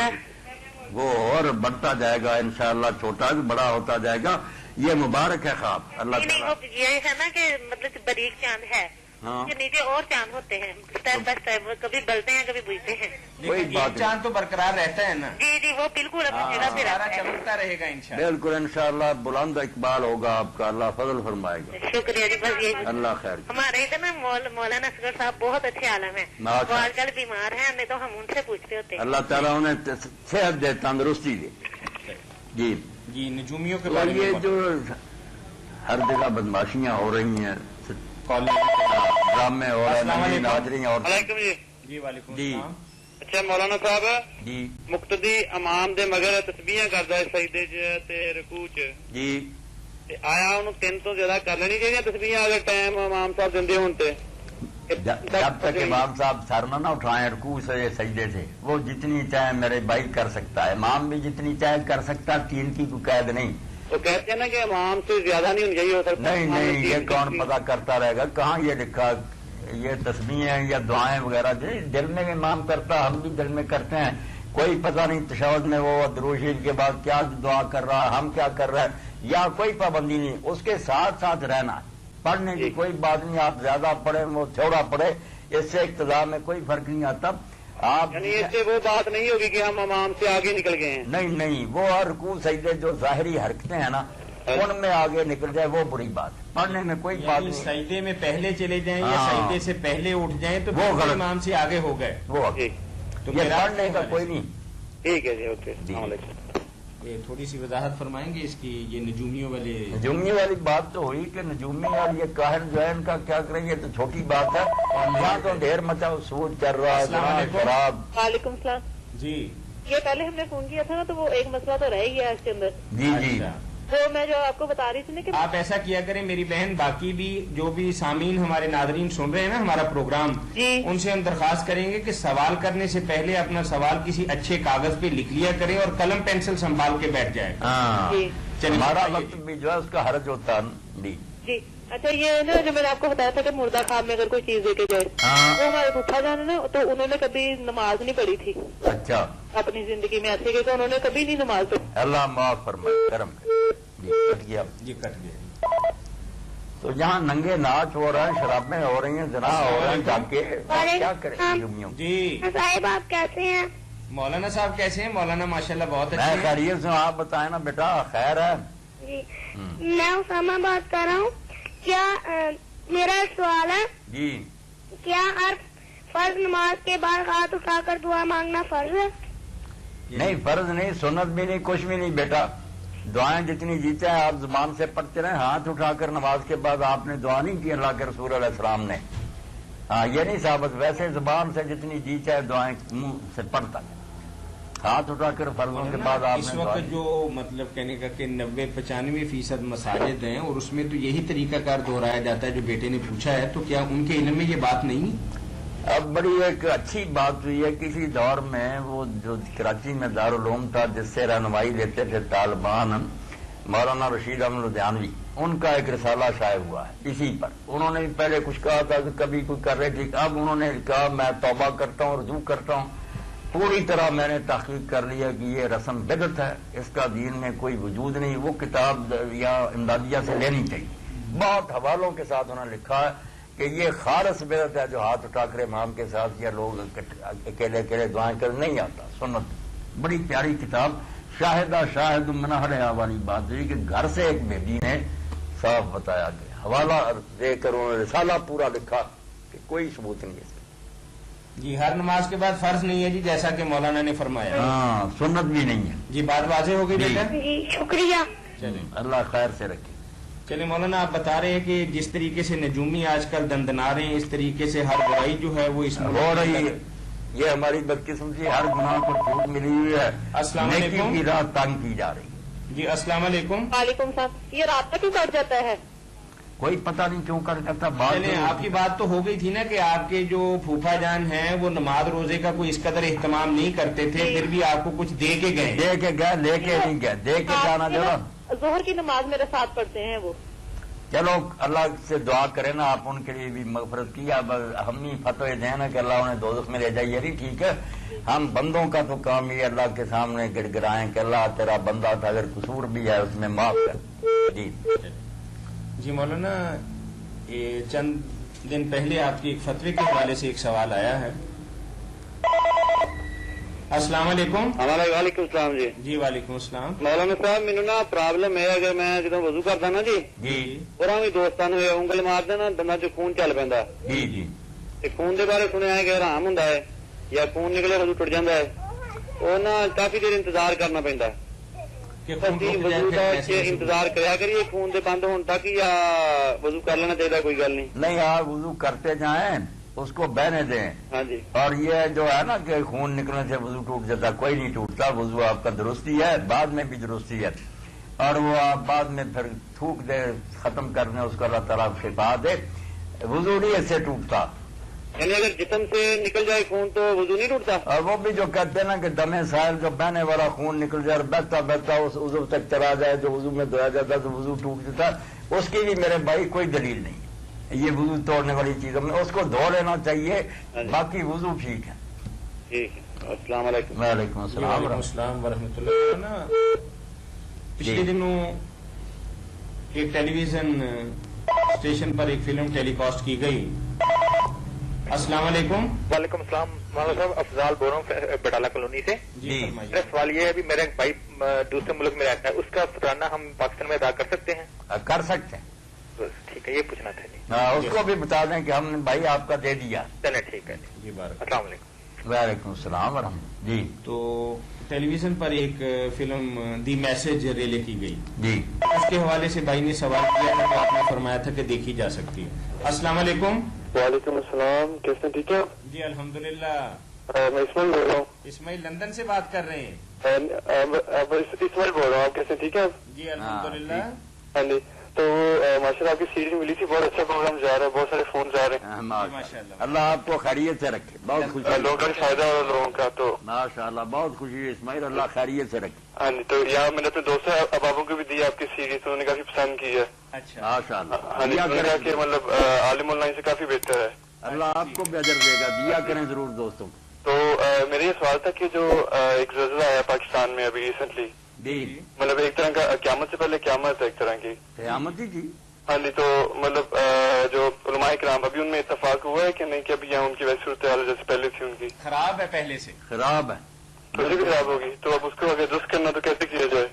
وہ اور بڑھتا جائے گا انشاءاللہ، چھوٹا بھی بڑا ہوتا جائے گا. یہ مبارک ہے خواب اللہ نہیں، تعالیٰ. وہ یہ ہے نا کہ مطلب باریک چاند ہے، ہاں. کے نیچے اور چاند ہوتے ہیں سٹیپ بائی سٹیپ، کبھی بلتے ہیں کبھی بجھتے ہیں. کوئی لیکن بات ایک چاند تو برقرار رہتا ہے نا. جی جی، وہ بالکل اپنی جگہ پہ سارا رہتا ہے. چمکتا رہے گا انشاءاللہ. بالکل انشاءاللہ بلند اقبال ہوگا آپ کا، اللہ فضل فرمائے گا. شکریہ جی. بس یہ اللہ خیر. ہمارے ادھر نا مولانا اصغر صاحب بہت اچھے عالم ہیں، ماشاء وہ آج کل بیمار ہیں، نہیں تو ہم ان سے پوچھتے ہوتے ہیں. اللہ تعالیٰ انہیں صحت دے، تندرستی دے. جی جی نجومیوں کے اور بارے یہ میں جو ہر جگہ بدماشیاں ہو رہی ہیں، ڈرامے ہو رہے السلام ہیں، علیکم. ناظرین اور وعلیکم جی. جی وعلیکم جی. السلام. اچھا مولانا صاحب، جی مقتدی امام دے مگر تسبیحاں کردا ہے سجدے چ تے رکوع چ، جی تے آیا انہوں 3 تو زیادہ کر لینی چاہیے تسبیحاں اگر ٹائم امام صاحب دیندے ہون تے؟ جب تک امام صاحب سر نہ اٹھائیں رکوع سے سجدے سے، وہ جتنی چاہے میرے بھائی کر سکتا ہے، امام بھی جتنی چاہے کر سکتا ہے، 3 کی کوئی قید نہیں. تو کہتے ہیں نا کہ امام سے زیادہ نہیں ہونی چاہیے ہو سکتا. نہیں نہیں، یہ کون پتہ کرتا رہے گا؟ کہاں یہ لکھا؟ یہ تسبیحیں یا دعائیں وغیرہ دل میں امام کرتا، ہم بھی دل میں کرتے ہیں، کوئی پتہ نہیں تشہد میں وہ درود شریف کے بعد کیا دعا کر رہا ہے، ہم کیا کر رہے ہیں، یا کوئی پابندی نہیں. اس کے ساتھ ساتھ رہنا، پڑھنے کی کوئی بات نہیں، آپ زیادہ پڑھیں وہ تھوڑا پڑھے، اس سے اقتداء میں کوئی فرق نہیں آتا. آپ یعنی اس سے وہ بات نہیں ہوگی کہ ہم امام سے آگے نکل گئے ہیں. نہیں نہیں، وہ رکوع سجدے جو ظاہری حرکتیں ہیں نا ان میں آگے نکل جائے وہ بری بات ہے، پڑھنے میں کوئی بات یعنی نہیں. سجدے میں پہلے چلے جائیں یا ہاں. سجدے سے پہلے اٹھ جائیں تو وہ بالکل غلط. امام سے آگے ہو گئے. وہ جی تو یہ میرا پڑھنے کا کوئی نہیں. ٹھیک ہے جی، اوکے السلام علیکم. یہ تھوڑی سی وضاحت فرمائیں گے اس کی، یہ نجومیوں والے؟ نجومی والی بات تو ہوئی کہ نجومی اور یہ کاہن جو ہے ان کا کیا کریں، یہ تو چھوٹی بات ہے. یہاں تو ڈھیر مچا سود چل رہا ہے، السلام جناب علیکم. شراب. وعلیکم السلام. جی یہ پہلے ہم نے فون کیا تھا نا تو وہ ایک مسئلہ تو رہ گیا اس کے اندر، جی جی اچھا. وہ میں جو آپ کو بتا رہی تھی نا کہ آپ ایسا کیا کریں میری بہن، باقی بھی جو بھی سامعین ہمارے ناظرین سن رہے ہیں نا ہمارا پروگرام، جی ان سے ہم درخواست کریں گے کہ سوال کرنے سے پہلے اپنا سوال کسی اچھے کاغذ پہ لکھ لیا کریں اور قلم پینسل سنبھال کے بیٹھ جائیں. ہاں جی ہمارا وقت بھی جو ہے اس کا حرج ہوتا ہے. جی اچھا، یہ نا جو میں نے آپ کو بتایا تھا کہ مردہ خواب میں اگر کوئی چیز دے کے جائے، وہ ہمارے پھوپھا جان نا تو انہوں نے کبھی نماز نہیں پڑھی تھی. اچھا. اپنی زندگی میں ایسے کہ انہوں نے کبھی نہیں نماز پڑھی. اللہ معاف فرمائے کرم کرے. جی کٹ گیا. جی کٹ گیا. تو جہاں ننگے ناچ ہو رہا ہے، شرابیں ہو رہی ہیں، زنا ہو رہا ہے، جا کے کیا کریں. جی صاحب آپ کیسے ہیں؟ مولانا صاحب کیسے ہیں؟ مولانا ماشاءاللہ بہت اچھے میں ہیں. خیریت سے ہوں. آپ بتائیں نا بیٹا، خیر ہے؟ جی میں اسامہ بات کر رہا ہوں. کیا میرا سوال ہے، جی. کیا ہر فرض نماز کے بعد ہاتھ اٹھا کر دعا مانگنا فرض ہے؟ نہیں، فرض نہیں، سنت بھی نہیں، کچھ بھی نہیں بیٹا. دعائیں جتنی جی چاہے آپ زبان سے پڑھتے رہیں. ہاتھ اٹھا کر نماز کے بعد آپ نے دعا نہیں کی اللہ کے رسول علیہ السلام نے. ہاں یہ نہیں ثابت. ویسے زبان سے جتنی جی چاہے دعائیں منہ سے پڑھتا ہے. ہاتھ اٹھا کر فرضوں کے بعد آپ اس نے وقت جو مطلب کہنے کا کہ 90-95% مساجد ہیں اور اس میں تو یہی طریقہ کار دہرایا جاتا ہے جو بیٹے نے پوچھا ہے، تو کیا ان کے علم میں یہ بات نہیں؟ اب بڑی ایک اچھی بات ہوئی ہے. کسی دور میں وہ جو کراچی میں دارالعلوم تھا جس سے رہنمائی لیتے تھے طالبان، مولانا رشید احمد لدھیانوی، ان کا ایک رسالہ شائع ہوا ہے اسی پر. انہوں نے بھی پہلے کچھ کہا تھا کہ کبھی کوئی کر رہے تھے. اب انہوں نے کہا میں توبہ کرتا ہوں، رجوع کرتا ہوں. پوری طرح میں نے تحقیق کر لیا کہ یہ رسم بدعت ہے، اس کا دین میں کوئی وجود نہیں. وہ کتاب یا امدادیہ سے لینی چاہیے. بہت حوالوں کے ساتھ انہوں نے لکھا ہے کہ یہ خالص بدعت ہے جو ہاتھ اٹھا کر امام کے ساتھ یا لوگ اکیلے اکیلے دعائیں کر نہیں آتا. سنت بڑی پیاری کتاب. شاہدہ شاہد منہریا والی بات ہوئی کہ گھر سے ایک بیٹی نے صاف بتایا کہ حوالہ دے کر انہوں نے رسالہ پورا لکھا کہ کوئی ثبوت نہیں ہے. جی ہر نماز کے بعد فرض نہیں ہے جی، جیسا کہ مولانا نے فرمایا. ہاں سنت بھی نہیں ہے. جی بات واضح ہو گئی بیٹا. جی شکریہ. چلیں اللہ خیر سے رکھے. چلیں مولانا، آپ بتا رہے ہیں کہ جس طریقے سے نجومی آج کل دندنا رہے ہیں، اس طریقے سے ہر برائی جو ہے وہ اس ہو رہی ہے. یہ ہماری بدقسمتی، ہر گناہ کو چھوٹ ملی ہوئی ہے. السلام نیکی علیکم. کی راہ تنگ کی جا رہی ہے. جی السلام علیکم. وعلیکم السلام. یہ رابطہ کیوں کٹ جاتا ہے؟ کوئی پتہ نہیں کیوں کر کرتا. چلیں آپ کی بات تو ہو گئی تھی نا کہ آپ کے جو پھوپھا جان ہیں وہ نماز روزے کا کوئی اس قدر اہتمام نہیں کرتے تھے، پھر بھی آپ کو کچھ دے کے گئے. دے کے گئے، لے کے نہیں گئے، دے کے جانا جو. ظہر کی نماز میرے ساتھ پڑھتے ہیں وہ. چلو اللہ سے دعا کریں نا آپ ان کے لیے بھی مغفرت کی. اب ہم نہیں فتوی دیں نا کہ اللہ انہیں دوزخ میں لے جائیے. نہیں ٹھیک ہے. ہم بندوں کا تو کام یہ اللہ کے سامنے گڑ گڑائیں کہ اللہ تیرا بندہ تھا، اگر قصور بھی ہے اس میں معاف کر. جی جی مولانا، یہ چند دن پہلے آپ کی ایک فتوی کے حوالے سے ایک سوال آیا ہے. السلام علیکم. وعلیکم السلام. جی جی وعلیکم السلام. مولانا صاحب مینوں نا پرابلم ہے، اگر میں جدوں وضو کردا نا جی جی اور بھی دوستاں نوں انگل مار دینا دنداں چ خون چل پیندا. جی جی تے خون دے بارے سنیا ہے کہ حرام ہوندا ہے یا خون نکلے وضو ٹوٹ جاندا ہے. او نا کافی دیر انتظار کرنا پیندا ہے. کہ خون تسی رک جائے وضو پھر دا کیسے وضو؟ انتظار کریا کریے خون دے بند ہون تک یا وضو کر لینا چاہیے، کوئی گل نہیں. نہیں، آپ وضو کرتے جائیں، اس کو بہنے دیں. ہاں جی اور یہ جو ہے نا کہ خون نکلنے سے وضو ٹوٹ جاتا، کوئی نہیں ٹوٹتا. وضو آپ کا درستی ہے، بعد میں بھی درستی ہے. اور وہ آپ بعد میں پھر تھوک دے، ختم کر دیں، اس کو اللہ تعالیٰ شفا دے. وضو نہیں اس سے ٹوٹتا. یعنی اگر جسم سے نکل جائے خون تو وضو نہیں ٹوٹتا. اور وہ بھی جو کہتے ہیں نا کہ دم سائل جو بہنے والا خون نکل جائے اور بہتا بہتا اس عضو تک چلا جائے جو وضو میں دھویا جاتا ہے تو وضو ٹوٹ جاتا، اس کی بھی میرے بھائی کوئی دلیل نہیں. یہ وضو توڑنے والی چیزوں میں اس کو دھو لینا چاہیے، باقی وضو ٹھیک ہے. ٹھیک ہے. السلام علیکم. وعلیکم السلام. وعلیکم السلام ورحمۃ اللہ. نا پچھلے دنوں ایک ٹیلی ویژن اسٹیشن پر ایک فلم ٹیلی کاسٹ کی گئی. السلام علیکم. وعلیکم السلام. مولانا صاحب افضال بول رہا ہوں بٹالہ کالونی سے. جی فرمائیے. میرا سوال یہ ہے ابھی میرا ایک بھائی دوسرے ملک میں رہتا ہے، اس کا فطرانہ ہم پاکستان میں ادا کر سکتے ہیں؟ کر سکتے ہیں. ٹھیک ہے، یہ پوچھنا تھا جی. اس کو بھی بتا دیں کہ ہم نے بھائی آپ کا دے دیا. چلیں ٹھیک ہے. جی بارک. السلام علیکم. وعلیکم السلام ورحمۃ. جی تو ٹیلی ویژن پر ایک فلم دی میسج ریلے کی گئی. جی اس کے حوالے سے بھائی نے سوال کیا تھا تو آپ نے فرمایا تھا کہ دیکھی جا سکتی ہے. السلام علیکم. وعلیکم السلام. کیسے ٹھیک ہے؟ جی الحمدللہ. میں اسماعیل بول رہا ہوں. اسماعیل لندن سے بات کر رہے ہیں. اسماعیل بول رہا ہوں. آپ کیسے ٹھیک ہے؟ جی الحمدللہ. ہاں جی. تو ماشاء اللہ آپ کی سیڈی ملی تھی، بہت اچھا پروگرام جا رہا ہے، بہت سارے فون جا رہے ہیں. ماشاء اللہ، اللہ آپ کو خیریت سے رکھے، بہت خوشی، لوگوں کا بھی فائدہ ہو لوگوں کا. تو ماشاء اللہ بہت خوشی ہے اسماعیل، اللہ خیریت سے رکھے. ہاں جی، تو یہاں میں نے اپنے دوست ابابوں کو بھی دی آپ کی سیڈی، تو انہوں نے کافی پسند کی ہے. اچھا ماشاء اللہ. ہاں جی، دیا انہوں نے کریں، کہا کہ مطلب عالم آن لائن سے کافی بہتر ہے. اللہ آپ کو بھی اجر دے گا، دیا کریں ضرور دوستوں کو. تو میرا یہ سوال تھا کہ جو ایک زلزلہ آیا پاکستان میں ابھی ریسنٹلی، جی مطلب ایک طرح کا قیامت سے پہلے قیامت ہے ایک طرح کی. قیامت ہی تھی. ہاں جی، تو مطلب جو علماء کرام ابھی ان میں اتفاق ہوا ہے کہ نہیں کہ ابھی یہاں ان کی ویسی صورتحال جیسے پہلے تھی ان کی خراب ہے پہلے سے، خراب ہے، کچھ بھی خراب ہوگی، تو اب اس کو اگر درست کرنا تو کیسے کیا جائے؟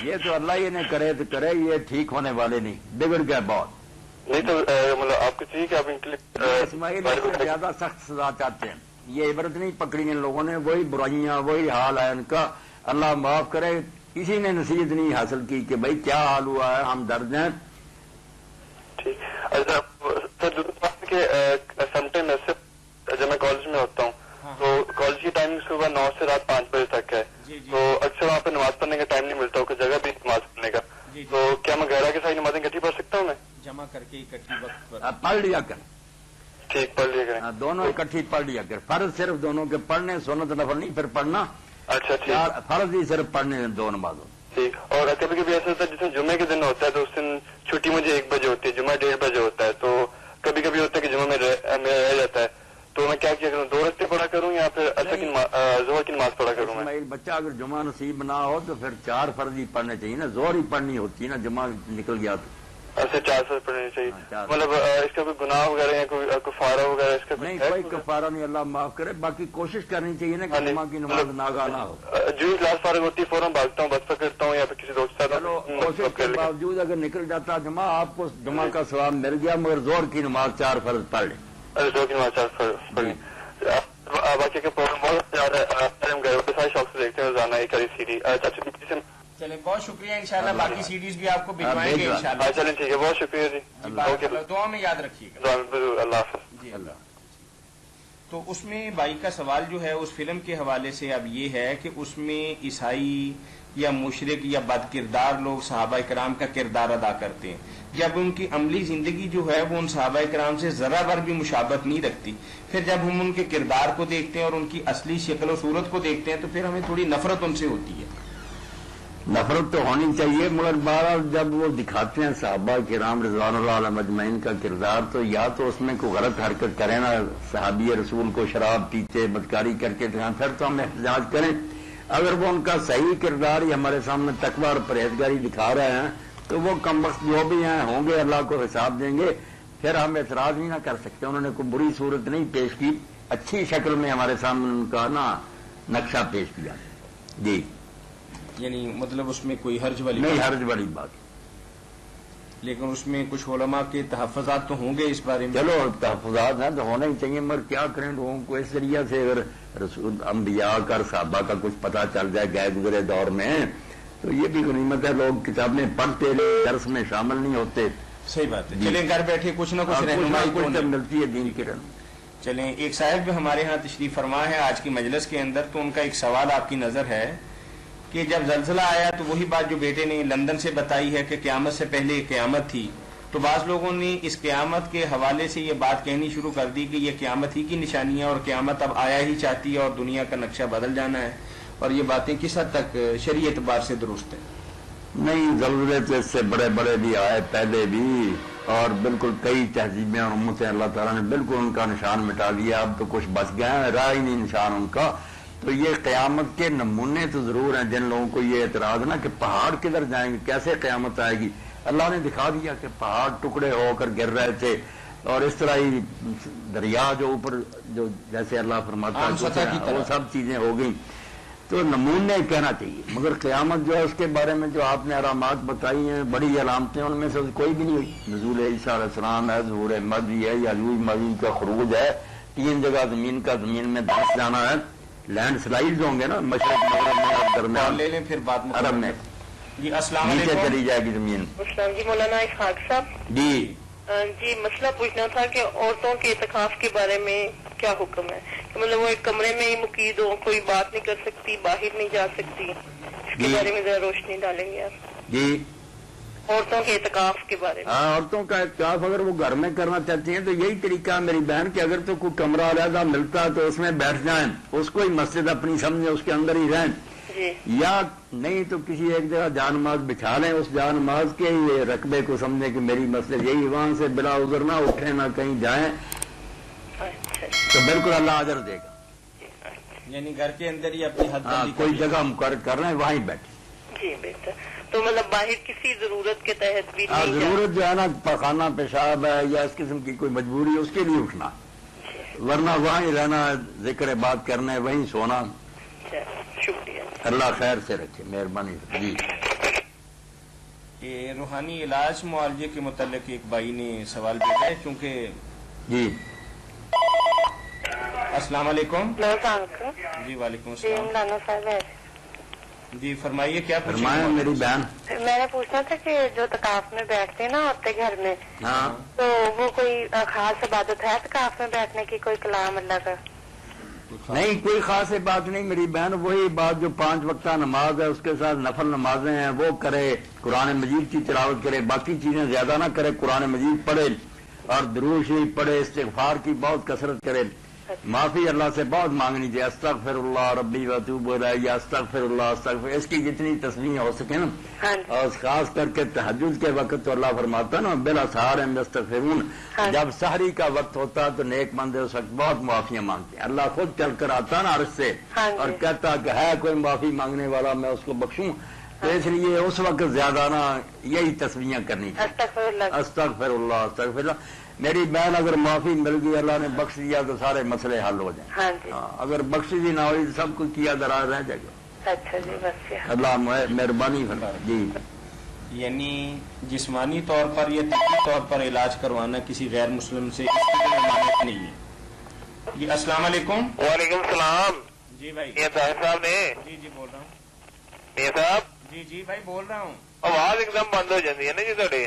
یہ تو اللہ ہی نے کرے تو کرے، یہ ٹھیک ہونے والے نہیں، بگڑ گئے بہت. نہیں تو مطلب آپ کو چاہیے کہ آپ ان کے اسماعیل لیے زیادہ سخت سزا چاہتے ہیں، یہ عبرت نہیں پکڑی ان لوگوں نے، وہی برائیاں وہی حال ہے ان کا، اللہ معاف کرے. کسی نے نصیحت نہیں حاصل کی کہ بھائی کیا حال ہوا ہے، ہم درد ہیں. ٹھیک. اچھا سر، دوسری بات کہ سم ٹائم ایسے جب میں کالج میں ہوتا ہوں تو کالج کی ٹائمنگ صبح 9 سے رات 5 بجے تک ہے، تو اکثر وہاں پہ نماز پڑھنے کا ٹائم نہیں ملتا ہو، جگہ بھی نماز پڑھنے کا. تو کیا میں غیرہ کے ساتھ نمازیں اکٹھی پڑھ سکتا ہوں؟ میں جمع کر کے اکٹھی وقت پر پڑھ لیا کر، ٹھیک پڑھ لیا کریں. دونوں اکٹھی پڑھ لیا کر. فرض صرف دونوں کے پڑھنے، سنت نفل نہیں پھر پڑھنا. اچھا ٹھیک. فرض ہی صرف پڑھنے دو نمازوں. ٹھیک. اور کبھی کبھی ایسا ہوتا ہے جیسے جمعے کے دن ہوتا ہے تو اس دن چھٹی مجھے 1 بجے ہوتی ہے، جمعہ 1:30 بجے ہوتا ہے، تو کبھی کبھی ہوتا ہے کہ جمعہ میں رہ جاتا ہے، تو میں کیا کروں؟ 2 رکعتیں پڑھا کروں یا پھر اثر کی ظہر کی نماز پڑھا کروں؟ میں بچہ اگر جمعہ نصیب نہ ہو تو پھر 4 فرض ہی پڑھنے چاہیے نا، زور ہی پڑھنی ہوتی ہے نا، جمعہ نکل گیا تو. ایسے 4 فرض پڑھنے چاہیے. مطلب اس کا کوئی گناہ وغیرہ یا کوئی کفارہ وغیرہ اس کا نہیں؟ کوئی کفارہ نہیں، اللہ معاف کرے. باقی کوشش کرنی چاہیے نا کہ جمعہ کی نماز ناگاہ نہ ہو. جو کلاس فارغ ہوتی ہے فوراً بھاگتا ہوں، بس پکڑتا ہوں یا پھر کسی دوست کے ساتھ. چلو کوشش کے باوجود اگر نکل جاتا جمعہ، آپ کو جمعہ کا ثواب مل گیا، مگر زور کی نماز 4 فرض پڑھ لیں. زور کی نماز 4 فرض پڑھ لیں. باقی کا پروگرام بہت زیادہ ہم گھر پہ سارے شوق سے دیکھتے ہیں روزانہ ایک سیڈی. چلیں بہت شکریہ، انشاءاللہ باقی سیڈیز بھی آپ کو بھجوائیں گے انشاءاللہ. چلیں ٹھیک ہے، بہت شکریہ جی، دعا میں یاد رکھیے گا. اللہ حافظ. جی اللہ. تو اس میں بھائی کا سوال جو ہے اس فلم کے حوالے سے اب یہ ہے کہ اس میں عیسائی یا مشرک یا بد کردار لوگ صحابہ کرام کا کردار ادا کرتے ہیں، جب ان کی عملی زندگی جو ہے وہ ان صحابہ کرام سے ذرا بھر بھی مشابہت نہیں رکھتی، پھر جب ہم ان کے کردار کو دیکھتے ہیں اور ان کی اصلی شکل و صورت کو دیکھتے ہیں تو پھر ہمیں تھوڑی نفرت ان سے ہوتی ہے. نفرت تو ہونی چاہیے، مگر بہرحال جب وہ دکھاتے ہیں صحابہ کرام رضوان اللہ علیہ مجمعین کا کردار، تو یا تو اس میں کوئی غلط حرکت کریں نا، صحابی رسول کو شراب پیتے بدکاری کر کے دکھائیں، پھر تو ہم احتجاج کریں. اگر وہ ان کا صحیح کردار ہی ہمارے سامنے تقویٰ اور پرہیزگاری دکھا رہے ہیں تو وہ کم وقت جو بھی ہیں ہوں گے، اللہ کو حساب دیں گے، پھر ہم اعتراض نہیں نہ کر سکتے. انہوں نے کوئی بری صورت نہیں پیش کی، اچھی شکل میں ہمارے سامنے ان کا نا نقشہ پیش کیا. جی یعنی مطلب اس میں کوئی حرج والی نہیں، حرج والی بات. لیکن اس میں کچھ علماء کے تحفظات تو ہوں گے اس بارے میں. چلو تحفظات ہیں تو ہونا ہی چاہیے، مگر کیا کریں لوگوں کو اس ذریعہ سے اگر رسول انبیاء کا صحابہ کا کچھ پتہ چل جائے گئے گزرے دور میں تو یہ بھی غنیمت ہے. لوگ کتابیں پڑھتے درس میں شامل نہیں ہوتے. صحیح بات ہے. چلیں گھر بیٹھے کچھ نہ کچھ رہنمائی کچھ ملتی ہے دین کی رہنمائی. چلیں ایک صاحب بھی ہمارے ہاں تشریف فرما ہے آج کی مجلس کے اندر، تو ان کا ایک سوال آپ کی نظر ہے کہ جب زلزلہ آیا تو وہی بات جو بیٹے نے لندن سے بتائی ہے کہ قیامت سے پہلے قیامت تھی، تو بعض لوگوں نے اس قیامت کے حوالے سے یہ بات کہنی شروع کر دی کہ یہ قیامت ہی کی نشانی ہے اور قیامت اب آیا ہی چاہتی ہے اور دنیا کا نقشہ بدل جانا ہے، اور یہ باتیں کس حد تک شرعی اعتبار سے درست ہیں؟ نہیں، زلزلے تو اس سے بڑے بڑے بھی آئے پہلے بھی، اور بالکل کئی تہذیبیں اور امتیں اللہ تعالیٰ نے بالکل ان کا نشان مٹا دیا. اب تو کچھ بچ گئے ہیں، رہا ہی نہیں نشان ان کا. تو یہ قیامت کے نمونے تو ضرور ہیں. جن لوگوں کو یہ اعتراض نا کہ پہاڑ کدھر جائیں گے، کیسے قیامت آئے گی، اللہ نے دکھا دیا کہ پہاڑ ٹکڑے ہو کر گر رہے تھے، اور اس طرح ہی دریا جو اوپر جو جیسے اللہ فرماتا ہے وہ سب چیزیں ہو گئیں. تو نمونے کہنا چاہیے، مگر قیامت جو ہے اس کے بارے میں جو آپ نے علامات بتائی ہیں، بڑی علامتیں، ان میں سے کوئی بھی نہیں ہوئی. نزول عیسیٰ علیہ السلام ہے، ظہور مہدی ہے، یاجوج ماجوج کا خروج ہے، 3 جگہ زمین کا زمین میں دھنس جانا ہے، لینڈ سلائڈ ہوں گے نا مشرق مغرب میں، درمیان لے لیں پھر بات عرب میں السلام نیچے علیکم. چلی جائے گی زمین. السلام جی، مولانا اسحاق صاحب. جی جی مسئلہ پوچھنا تھا کہ عورتوں کے اعتکاف کے بارے میں کیا حکم ہے؟ کہ مطلب وہ ایک کمرے میں ہی مقید ہو، کوئی بات نہیں کر سکتی، باہر نہیں جا سکتی، اس کے بارے میں ذرا روشنی ڈالیں گے آپ. جی عورتوں کے اعتکاف کے بارے میں؟ عورتوں کا اعتکاف اگر وہ گھر میں کرنا چاہتی ہیں تو یہی طریقہ ہے میری بہن کہ اگر تو کوئی کمرہ علیحدہ ملتا تو اس میں بیٹھ جائیں، اس کو ہی مسجد اپنی سمجھیں، اس کے اندر ہی رہیں، جی یا نہیں تو کسی ایک جگہ جان نماز بچھا لیں، اس جان نماز کے ہی رقبے کو سمجھیں کہ میری مسجد یہی، وہاں سے بلا عذر نہ اٹھیں نہ کہیں جائیں، اچھا تو بالکل اللہ اجر دے گا۔ یعنی گھر کے اندر ہی اپنی حد بندی کوئی جگہ مقرر کر رہے ہیں وہیں بیٹھے۔ جی بہتر، تو مطلب باہر کسی ضرورت کے تحت بھی نہیں ضرورت جو ہے نا پخانہ پیشاب ہے یا اس قسم کی کوئی مجبوری، اس کے لیے اٹھنا، ورنہ وہیں رہنا، ذکر بات کرنا، وہیں سونا۔ شکریہ، اللہ خیر سے رکھے، مہربانی۔ جی یہ روحانی علاج معالجے کے متعلق ایک بھائی نے سوال بھیجا ہے، کیونکہ جی السلام علیکم۔ السلام جی وعلیکم جی السلام۔ مولانا صاحب ہے، جی فرمائیے کیا فرمایا میری بہن۔ میں نے پوچھنا تھا کہ جو اعتکاف میں بیٹھتے ہیں نا عورتیں گھر میں، ہاں تو وہ کوئی خاص عبادت ہے اعتکاف میں بیٹھنے کی، کوئی کلام اللہ کا؟ نہیں، کوئی خاص بات نہیں میری بہن، وہی بات جو 5 وقتہ نماز ہے اس کے ساتھ نفل نمازیں ہیں وہ کرے، قرآن مجید کی تلاوت کرے، باقی چیزیں زیادہ نہ کرے، قرآن مجید پڑھے اور درود شریف پڑھے، استغفار کی بہت کثرت کرے، معافی اللہ سے بہت مانگنی چاہیے، استغفر اللہ ربی واتوب الیہ، استغفر اللہ استغفر، اس کی جتنی تسبیح ہو سکے نا، اور خاص کر کے تہجد کے وقت تو اللہ فرماتا نا بالاسحار ہم یستغفرون، جب سحری کا وقت ہوتا تو نیک بندے اس وقت بہت معافیاں مانگتے ہیں، اللہ خود چل کر آتا نا عرش سے اور کہتا کہ ہے کوئی معافی مانگنے والا میں اس کو بخشوں، تو اس لیے اس وقت زیادہ نا یہی تسبیحاں کرنی چاہیے، استغفر اللہ استغفر اللہ۔ میری بہن اگر معافی مل گئی، اللہ نے بخش دیا تو سارے مسئلے حل ہو جائیں، اگر بخش دی نہ ہوئی تو سب کچھ کیا دراز رہ جائے گا۔ اچھا جی بس، اللہ مہربانی فرمائے۔ جی یعنی جسمانی طور پر یا طبی طور پر علاج کروانا کسی غیر مسلم سے اس کی کوئی ممانعت نہیں ہے۔ جی السلام علیکم۔ وعلیکم السلام۔ جی بھائی، یہ طاہر صاحب نے؟ جی بول رہا ہوں۔ یہ صاحب جی بھائی بول رہا ہوں۔ آواز ایک دم بند ہو جاتی ہے نا جی تھوڑی۔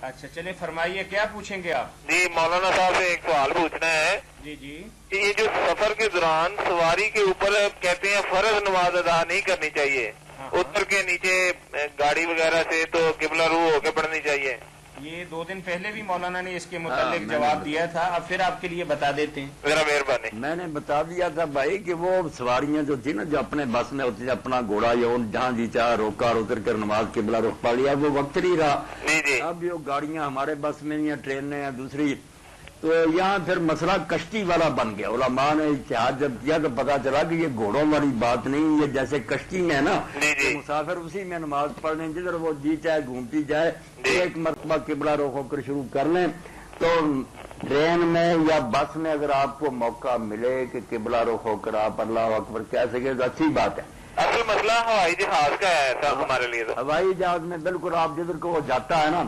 اچھا چلے فرمائیے کیا پوچھیں گے آپ؟ جی مولانا صاحب سے ایک سوال پوچھنا ہے جی کہ یہ جو سفر کے دوران سواری کے اوپر کہتے ہیں فرض نماز ادا نہیں کرنی چاہیے، اتر کے نیچے گاڑی وغیرہ سے تو قبلہ رو ہو کے پڑھنی چاہیے، یہ 2 دن پہلے بھی مولانا نے اس کے متعلق جواب دیا تھا، اب پھر آپ کے لیے بتا دیتے ہیں۔ ذرا مہربانی۔ میں نے بتا دیا تھا بھائی کہ وہ سواریاں جو تھی نا جو اپنے بس میں ہوتی تھی، اپنا گھوڑا یا جہاں جی چاہ روکا اور اتر کر نماز قبلہ رخ پڑھ لیا، وہ وقت نہیں رہا۔ جی اب یہ گاڑیاں ہمارے بس میں یا ٹرینیں یا دوسری، تو یہاں پھر مسئلہ کشتی والا بن گیا، علماء نے اتحاد جب کیا تو پتا چلا کہ یہ گھوڑوں والی بات نہیں، یہ جیسے کشتی میں نا مسافر اسی میں نماز پڑھ لیں، جدھر وہ جی چاہے گھومتی جائے، ایک مرتبہ قبلہ رخ ہو کر شروع کر لیں۔ تو ٹرین میں یا بس میں اگر آپ کو موقع ملے کہ قبلہ رخ ہو کر آپ اللہ اکبر کہہ سکے تو اچھی بات ہے۔ اصل مسئلہ ہوائی جہاز کا ہے صاحب ہمارے لیے تو۔ ہوائی جہاز میں بالکل آپ جدھر کو وہ جاتا ہے نا،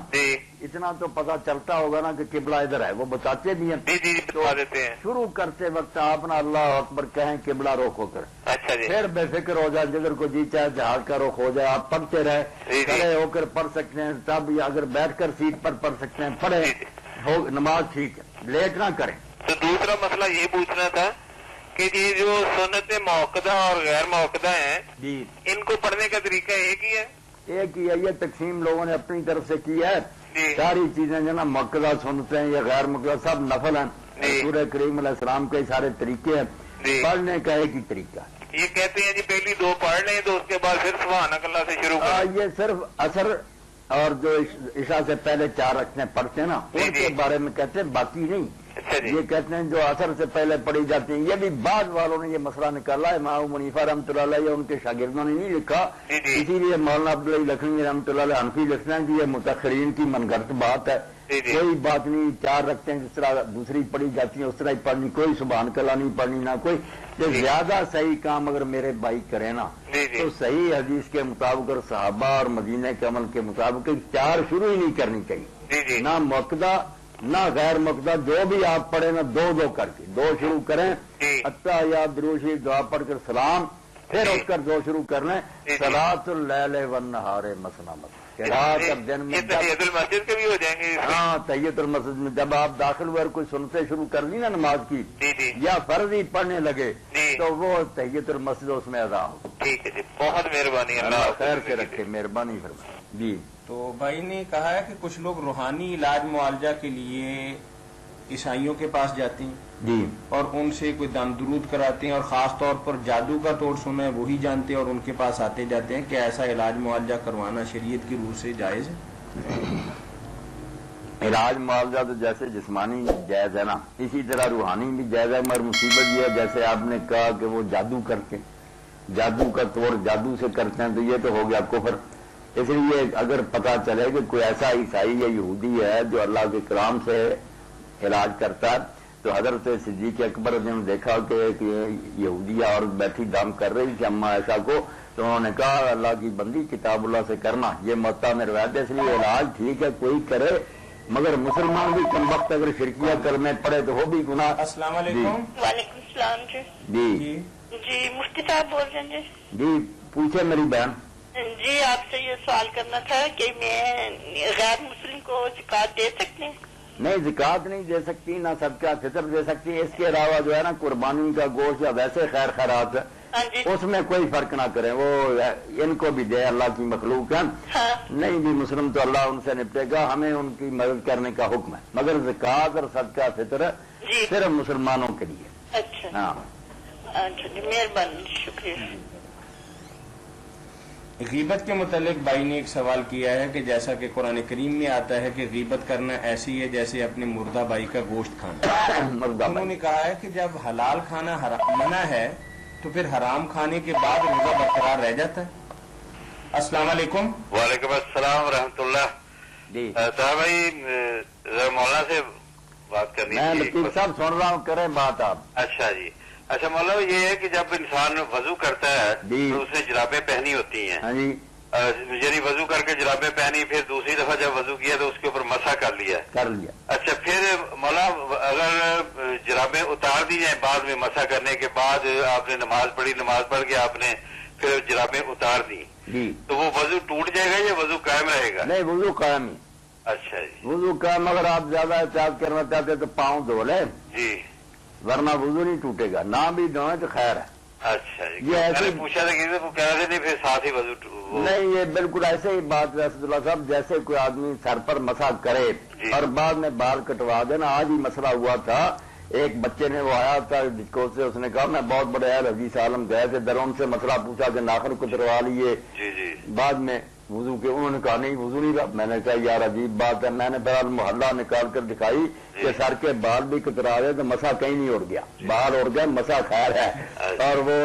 اتنا تو پتا چلتا ہوگا نا کہ قبلہ ادھر ہے، وہ بتاتے بھی ہیں۔ جی بتا دیتے ہیں۔ شروع کرتے وقت آپ نا اللہ اکبر کہیں قبلہ رخ ہو کر، اچھا جی، پھر بے فکر ہو جائے، جدھر کو جی چاہے جہاز کا رخ ہو جائے آپ پڑھتے رہے، کھڑے ہو کر پڑھ سکتے ہیں، تب اگر بیٹھ کر سیٹ پر پڑھ سکتے ہیں پڑھے، نماز ٹھیک ہے، لیٹ نہ کریں۔ تو دوسرا مسئلہ یہ پوچھنا تھا کہ یہ جو سنت موقدہ اور غیر موقدہ ہیں جی ان کو پڑھنے کا طریقہ ایک ہی ہے؟ ایک ہی ہے، یہ تقسیم لوگوں نے اپنی طرف سے کی ہے، ساری چیزیں جو نا موقدہ سنتے ہیں یا غیر موقدہ سب نفل ہیں، سورہ کریم علیہ السلام کے سارے طریقے ہیں، پڑھنے کا ایک ہی طریقہ ہے۔ یہ کہتے ہیں جی پہلی 2 پڑھ لیں تو اس کے بعد پھر سبحانک اللہ سے شروع کریں۔ یہ صرف اثر اور جو عشاء سے پہلے 4 رکعتیں پڑھتے ہیں نا ان کے بارے میں کہتے ہیں، باقی نہیں۔ یہ کہتے ہیں جو اثر سے پہلے پڑھی جاتی ہیں، یہ بھی بعض والوں نے یہ مسئلہ نکالا ہے، امام حنیفہ رحمۃ اللہ علیہ ان کے شاگردوں نے نہیں لکھا، اسی لیے مولانا عبداللہ لکھنوی رحمۃ اللہ علیہ حنفی لکھتے ہیں کہ یہ متاخرین کی من گھڑت بات ہے، کوئی بات نہیں، 4 رکعتیں جس طرح دوسری پڑھی جاتی ہیں اس طرح ہی پڑھنی، کوئی سبحانک اللہ نہیں پڑھنی نہ کوئی۔ زیادہ صحیح کام اگر میرے بھائی کرے نا تو صحیح حدیث کے مطابق اور صحابہ اور مدینہ کے عمل کے مطابق 4 شروع ہی نہیں کرنی چاہیے، نہ موقدہ نہ غیر موقدہ، جو بھی آپ پڑھیں نا 2 کر کے 2 شروع کریں، اتحیات درود شریف دعا پڑھ کر سلام، پھر اٹھ کر 2 شروع کر لیں، صلاۃ اللیل والنہار مثنی مثنی، رات اور دن میں تحیۃ المسجد کے بھی ہو جائیں گے۔ ہاں تحیۃ المسجد میں جب آپ داخل ہوئے کوئی سنتے شروع کر لی نا نماز کی یا فرض ہی پڑھنے لگے تو وہ تحیۃ المسجد اس میں ادا ہو۔ ٹھیک ہے جی، بہت مہربانی، اللہ خیر سے رکھے، مہربانی فرمائے۔ جی تو بھائی نے کہا ہے کہ کچھ لوگ روحانی علاج معالجہ کے لیے عیسائیوں کے پاس جاتے ہیں جی، اور ان سے کوئی دم درود کراتے ہیں، اور خاص طور پر جادو کا توڑ سنا ہے وہی جانتے ہیں اور ان کے پاس آتے جاتے ہیں. کیا ایسا علاج معالجہ کروانا شریعت کی روح سے جائز ہے؟ علاج معالجہ تو جیسے جسمانی جائز ہے نا، اسی طرح روحانی بھی جائز ہے، مگر مصیبت یہ ہے جیسے آپ نے کہا کہ وہ جادو کرتے ہیں، جادو کا توڑ جادو سے کرتے ہیں، تو یہ تو ہو گیا کفر. اس لیے اگر پتہ چلے کہ کوئی ایسا عیسائی یا یہودی ہے جو اللہ کے کرام سے علاج کرتا ہے، تو حضرت صدیق اکبر نے دیکھا کہ ایک یہودیہ عورت بیٹھی دم کر رہی تھی اما ایسا کو، تو انہوں نے کہا اللہ کی بندی کتاب اللہ سے کرنا، یہ متا میں روایت ہے. اس لیے علاج ٹھیک ہے کوئی کرے، مگر مسلمان بھی کم وقت اگر شرکیہ کرنے پڑے تو وہ بھی گناہ. السلام علیکم. وعلیکم السلام جی. جی جی مفتی صاحب بول رہے ہیں جی. جی پوچھے میری بہن. جی آپ سے یہ سوال کرنا تھا کہ میں غیر مسلم کو زکات دے سکتی ہوں؟ نہیں، زکات نہیں دے سکتی، نہ صدقہ فطر دے سکتی. اس کے علاوہ جو ہے نا قربانی کا گوشت یا ویسے خیر خیرات ہاں جی. اس میں کوئی فرق نہ کریں، وہ ان کو بھی دے، اللہ کی مخلوق ہے. ہاں. نہیں بھی مسلم تو اللہ ان سے نپٹے گا، ہمیں ان کی مدد کرنے کا حکم ہے، مگر زکات اور صدقہ فطر جی. صرف مسلمانوں کے لیے. اچھا. ہاں اچھا جی، مہربانی، شکریہ. غیبت کے متعلق بھائی نے ایک سوال کیا ہے کہ جیسا کہ قرآن کریم میں آتا ہے کہ غیبت کرنا ایسی ہے جیسے اپنے مردہ بھائی کا گوشت کھانا. مردہ انہوں نے کہا ہے کہ جب حلال کھانا منع ہے تو پھر حرام کھانے کے بعد روزہ برقرار رہ جاتا ہے. السلام علیکم. وعلیکم السلام ورحمۃ اللہ. جی صاحب بھائی مولانا سے بات کرنی میں تھی. لطیف صاحب سن رہا ہوں، کریں بات آپ. اچھا جی. اچھا مولانا یہ ہے کہ جب انسان وضو کرتا ہے جی. تو اس نے جرابیں پہنی ہوتی ہیں، ہاں جی یعنی وضو کر کے جرابیں پہنی، پھر دوسری دفعہ جب وضو کیا تو اس کے اوپر مسح کر لیا. کر لیا. اچھا پھر مولانا اگر جرابیں اتار دی جائیں بعد میں مسح کرنے کے بعد، آپ نے نماز پڑھی، نماز پڑھ کے آپ نے پھر جرابیں اتار دی، جی تو وہ وضو ٹوٹ جائے گا یا وضو قائم رہے گا؟ نہیں، وضو قائم ہی. اچھا جی. وضو قائم. اگر آپ زیادہ احتیاط کرنا چاہتے تو پاؤں دھو لیں، جی. ورنہ وضو نہیں ٹوٹے گا. نہ بھی دھوئیں تو خیر ہے. اچھا جی. یہ ایسے میں نے پوچھا تھا کہ وہ کہہ رہے تھے پھر ساتھ ہی وضو نہیں، یہ بالکل ایسے ہی بات ہے اسد اللہ صاحب، جیسے کوئی آدمی سر پر مسح کرے جی. اور بعد میں بال کٹوا دینا. آج ہی مسئلہ ہوا تھا، ایک بچے نے وہ آیا تھا ڈسکو سے، اس نے کہا میں بہت بڑے اہل حدیث عالم گئے تھے، درون سے مسئلہ پوچھا کہ ناخن کتروا لیے. جی جی. بعد میں وضو کے انہوں نے کہا نہیں وضو نہیں رہا. میں نے کہا یار عجیب بات ہے. میں نے بہرحال محلہ نکال کر دکھائی کہ سر کے بال بھی کترا رہے تو مسا کہیں نہیں اڑ گیا، بال اڑ گیا، مسا خیر ہے. اور وہ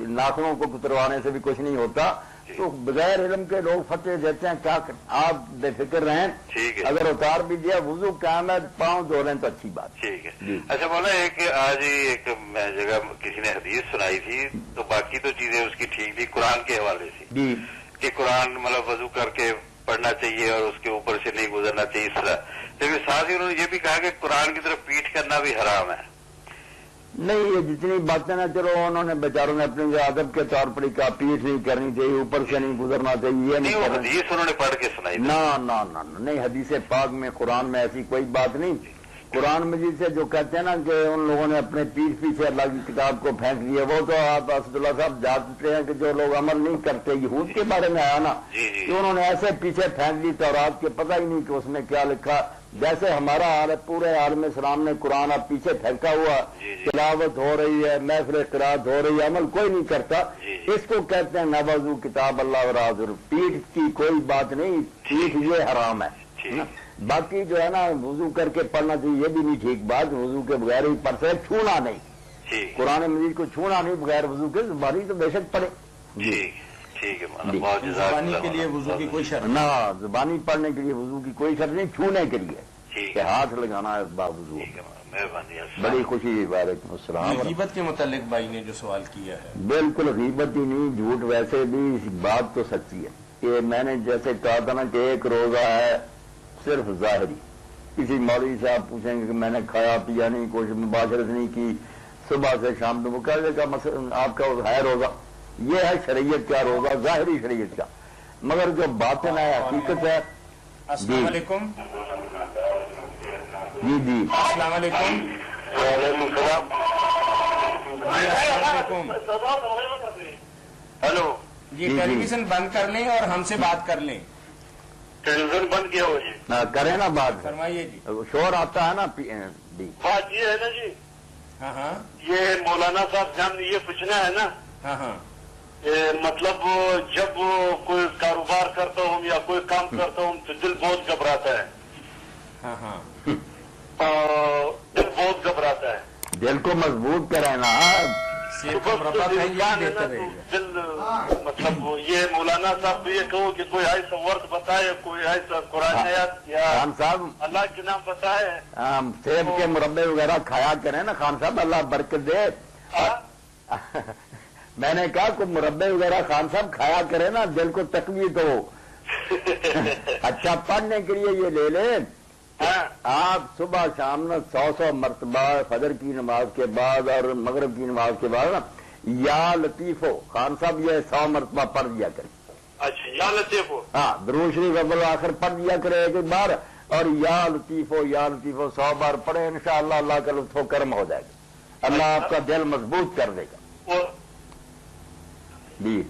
ناخنوں کو کتروانے سے بھی کچھ نہیں ہوتا. تو بغیر علم کے لوگ فتوے دیتے ہیں، کیا آپ بے فکر رہیں. ٹھیک ہے. اگر اتار بھی دیا وضو قائم ہے، پاؤں دھو لیں تو اچھی بات. ٹھیک ہے. جی. اچھا مولانا ایک آج ہی ایک جگہ کسی نے حدیث سنائی تھی، تو باقی تو چیزیں اس کی ٹھیک تھی، قرآن کے حوالے سے جی کہ قرآن مطلب وضو کر کے پڑھنا چاہیے اور اس کے اوپر سے نہیں گزرنا چاہیے اس طرح. لیکن ساتھ ہی انہوں نے یہ بھی کہا کہ قرآن کی طرف پیٹھ کرنا بھی حرام ہے. نہیں، یہ جتنی باتیں نا چلو انہوں نے بیچاروں نے اپنے ادب کے طور پر کہا پیٹھ نہیں کرنی چاہیے، اوپر سے نہیں گزرنا چاہیے، یہ نہیں، وہ کرنا. حدیث انہوں نے پڑھ کے سنائی تھی. نہ نہیں، حدیث پاک میں قرآن میں ایسی کوئی بات نہیں. قرآن مجید سے جو کہتے ہیں نا کہ ان لوگوں نے اپنے پیٹھ پیچھے اللہ کی کتاب کو پھینک دیا، وہ تو آپ اسد اللہ صاحب جانتے ہیں کہ جو لوگ عمل نہیں کرتے. یہود کے بارے میں آیا نا کہ انہوں نے ایسے پیچھے پھینک دی تورات کے، پتہ ہی نہیں کہ اس میں کیا لکھا. جیسے ہمارا حال ہے، پورے عالم اسلام نے قرآن اب پیچھے پھینکا ہوا، تلاوت ہو رہی ہے، محفل قرات ہو رہی ہے، عمل کوئی نہیں کرتا. اس کو کہتے ہیں نوازو کتاب اللہ و حاضر. پیٹھ کی کوئی بات نہیں، پیٹھ یہ حرام ہے. باقی جو ہے نا وضو کر کے پڑھنا چاہیے، یہ بھی نہیں ٹھیک بات. وضو کے بغیر ہی پڑھ سکے، چھونا نہیں، قرآن مجید کو چھونا نہیں بغیر وضو کے. زبانی تو بے شک پڑھے. ٹھیک ہے مولانا. زبانی کے لیے وضو کی کوئی شرط نہ، زبانی پڑھنے کے لیے وضو کی کوئی شرط نہیں، چھونے کے لیے کہ ہاتھ لگانا ہے باوضو. مہربانی. بڑی خوشی. وعلیکم السلام. غیبت کے متعلق بھائی نے جو سوال کیا ہے، بالکل غیبت ہی نہیں، جھوٹ. ویسے بھی بات تو سچی ہے کہ میں نے جیسے کہا تھا نا کہ ایک روزہ ہے صرف ظاہری. کسی مولوی سے آپ پوچھیں گے کہ میں نے کھایا پیا نہیں، کوئی مباشرت نہیں کی صبح سے شام تک، وہ کہہ دے گا آپ کا ہے روزہ. یہ ہے شریعت کا روزہ، ظاہری شریعت کا. مگر جو باطن ہے، حقیقت ہے. السلام علیکم. جی السلام علیکم. وعلیکم السلام. السلام علیکم. ہلو. جی ٹیلی ویژن بند کر لیں اور ہم سے بات کر لیں. ٹیلی ویژن بند کیا ہوا جی. کریں نا بات. فرمائیے جی. شور آتا ہے نا جی. بات یہ ہے نا جی. ہاں ہاں. یہ مولانا صاحب جان یہ پوچھنا ہے نا. ہاں ہاں. مطلب جب کوئی کاروبار کرتا ہوں یا کوئی کام کرتا ہوں تو دل بہت گھبراتا ہے. ہاں ہاں. دل بہت گھبراتا ہے. دل کو مضبوط کرے نا. دل مطلب یہ مولانا صاحب کو یہ کہو کہ کوئی ایسا ورد بتائے, کوئی ایسا قرآن آیات یا خان صاحب اللہ کے نام بتائے. سیب کے مربے وغیرہ کھایا کریں نا خان صاحب, اللہ برکت دے. میں نے کہا کوئی مربے وغیرہ خان صاحب کھایا کرے نا, دل کو تقویت ہو. اچھا پڑھنے کے لیے یہ لے لیں. آپ صبح شام 100 مرتبہ فجر کی نماز کے بعد اور مغرب کی نماز کے بعد نا یا لطیف ہو خان صاحب یہ 100 مرتبہ پڑھ دیا کریں. اچھا یا لطیف ہو. ہاں درود شریف اول آخر پڑھ دیا کرے ایک بار, اور یا لطیف ہو 100 بار پڑھے, انشاءاللہ اللہ کا لطف و کرم ہو جائے گا. اللہ آپ کا دل مضبوط کر دے گا. جی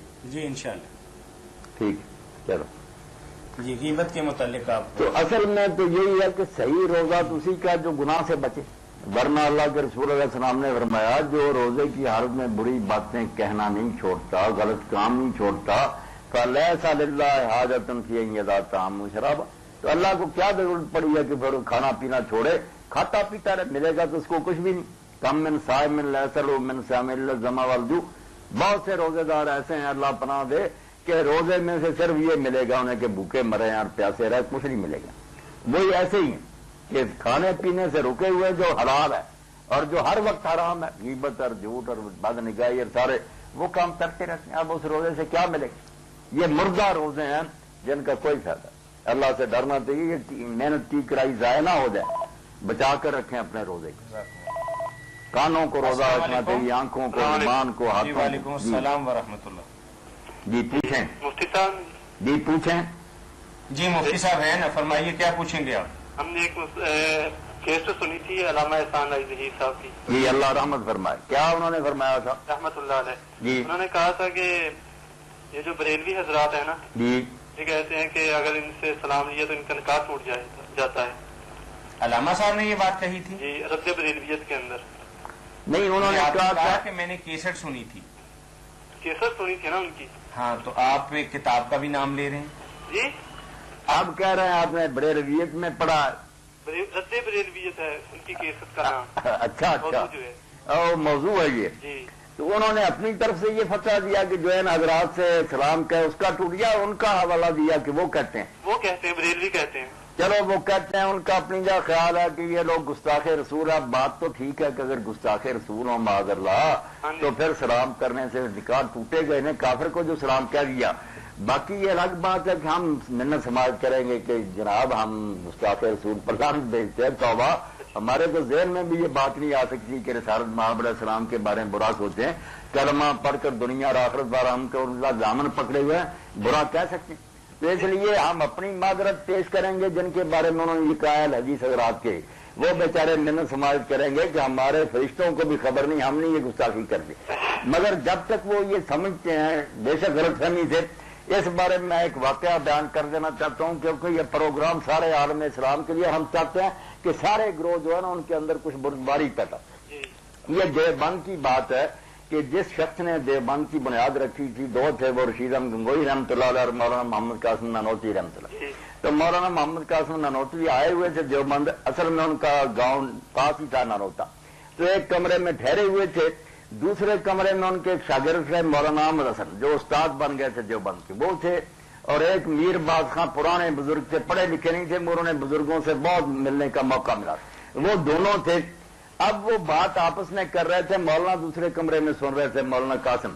انشاءاللہ. ٹھیک چلو. جی غیبت کے متعلق آپ تو اصل میں تو یہی ہے کہ صحیح روزہ تو اسی کا جو گناہ سے بچے, ورنہ اللہ کے رسول علیہ السلام نے فرمایا جو روزے کی حالت میں بری باتیں کہنا نہیں چھوڑتا, غلط کام نہیں چھوڑتا, فَلَيْسَ لِلَّهِ حَاجَةٌ فِي أَن يَدَعَ الطَّعَامَ وَالشَّرَابَ, تو اللہ کو کیا ضرورت پڑی ہے کہ پھر کھانا پینا چھوڑے, کھاتا پیتا رہے, ملے گا تو اس کو کچھ بھی نہیں. کم من صائم ليس له من صيام الا الظمأ والجوع. بہت سے روزے دار ایسے ہیں اللہ پناہ دے کہ روزے میں سے صرف یہ ملے گا انہیں کہ بھوکے مرے اور پیاسے رہے, کچھ نہیں ملے گا. وہی ایسے ہی ہیں کہ کھانے پینے سے رکے ہوئے جو حلال ہے اور جو ہر وقت حرام ہے, غیبت اور جھوٹ اور بد نگاہی اور سارے وہ کام کرتے رہتے ہیں. اب اس روزے سے کیا ملے گا؟ یہ مردہ روزے ہیں جن کا کوئی فائدہ. اللہ سے ڈرنا چاہیے کہ محنت کی کرائی ضائع نہ ہو جائے. بچا کر رکھیں اپنے روزے کو. کانوں کو روزہ رکھنا چاہیے, آنکھوں کو, ایمان کو, ہاتھوں. وعلیکم السلام ورحمۃ اللہ. جی پوچھیں. مفتی صاحب. جی پوچھیں. جی مفتی صاحب ہیں نا, فرمائیے کیا پوچھیں گے آپ. ہم نے ایک کیسٹ سنی تھی علامہ احسان علی ظہیر صاحب کی. جی اللہ رحمت فرمائے. کیا انہوں نے فرمایا تھا؟ رحمت اللہ علیہ. جی انہوں نے کہا تھا کہ یہ جو بریلوی حضرات ہیں نا, جی یہ کہتے ہیں کہ اگر ان سے سلام لیا تو ان کا نکاح ٹوٹ جاتا ہے. علامہ صاحب نے یہ بات کہی تھی؟ جی رد بریلویت کے اندر. نہیں, انہوں نے کہا کہ میں نے کیسٹ سنی تھی. کیسٹ سنی تھی نا ان کی. ہاں تو آپ ایک کتاب کا بھی نام لے رہے ہیں. جی آپ کہہ رہے ہیں آپ نے بریلویت میں پڑھا. رد بریلویت ہے ان کی کیسٹ کا نام. اچھا اچھا, جو ہے موضوع ہے یہ. جی تو انہوں نے اپنی طرف سے یہ فتویٰ دیا کہ جو ہے حضرات سے سلام کہے اس کا ٹوٹ گیا, ان کا حوالہ دیا کہ وہ کہتے ہیں. وہ کہتے ہیں بریلوی کہتے ہیں. چلو وہ کہتے ہیں, ان کا اپنی جگہ خیال ہے کہ یہ لوگ گستاخ رسول ہے. بات تو ٹھیک ہے کہ اگر گستاخ رسول ہوں معاذ اللہ تو پھر سلام کرنے سے نکاح ٹوٹے گئے نے. کافر کو جو سلام کہہ دیا. باقی یہ الگ بات ہے کہ ہم منت سماج کریں گے کہ جناب ہم گستاخ رسول پر لعنت بھیجتے ہیں. توبہ, ہمارے تو ذہن میں بھی یہ بات نہیں آ سکتی کہ رسالت مآب علیہ السلام کے بارے میں برا سوچیں. کلمہ پڑھ کر دنیا اور آخرت بار ہم کو ان کا دامن پکڑے ہوئے ہیں, برا کہہ سکتے ہیں. تو اس لیے ہم اپنی معذرت پیش کریں گے جن کے بارے میں انہوں نے یہ کہا ہے حدیث حضرات کے, وہ بیچارے منت سماج کریں گے کہ ہمارے فرشتوں کو بھی خبر نہیں, ہم نے یہ گستاخی کر دی. مگر جب تک وہ یہ سمجھتے ہیں, بے شک غلط فہمی سے. اس بارے میں ایک واقعہ بیان کر دینا چاہتا ہوں کیونکہ یہ پروگرام سارے عالم اسلام کے لیے. ہم چاہتے ہیں کہ سارے گروہ جو ہے نا ان کے اندر کچھ بردباری پیدا. یہ دیوبند کی بات ہے کہ جس شخص نے دیوبند کی بنیاد رکھی تھی, دو تھے, وہ رشید احمد گنگوئی رحمۃ اللہ علیہ اور مولانا محمد قاسم نانوتوی رحمۃ اللہ. تو مولانا محمد قاسم نانوتوی آئے ہوئے تھے دیوبند. اصل میں ان کا گاؤں پاس ہی تھا نانوتا. تو ایک کمرے میں ٹھہرے ہوئے تھے. دوسرے کمرے میں ان کے ایک شاگرد تھے مولانا احمد حسن, جو استاد بن گئے تھے دیوبند کے, وہ تھے. اور ایک میر باز خاں, پرانے بزرگ تھے, پڑھے لکھے نہیں تھے, انہوں نے بزرگوں سے بہت ملنے کا موقع ملا. وہ دونوں تھے. اب وہ بات آپس میں کر رہے تھے. مولانا دوسرے کمرے میں سن رہے تھے. مولانا قاسم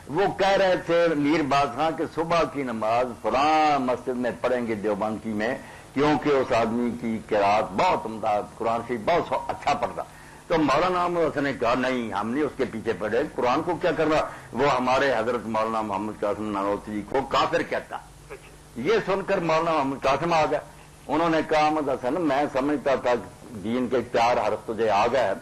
وہ کہہ رہے تھے میر باز خاں کہ صبح کی نماز فلاں مسجد میں پڑھیں گے دیوبند کی میں, کیونکہ اس آدمی کی قرات بہت عمدہ, قرآن شریف بہت اچھا پڑھتا. تو مولانا محمد حسن نے کہا نہیں, ہم نہیں اس کے پیچھے پڑے, قرآن کو کیا کر رہا, وہ ہمارے حضرت مولانا محمد قاسم نانوتوی کو کافر کہتا. یہ سن کر مولانا محمد قاسم آ گیا. انہوں نے کہا احمد حسن, میں سمجھتا تھا دین کے 4 حرف تجھے آ گیا ہے,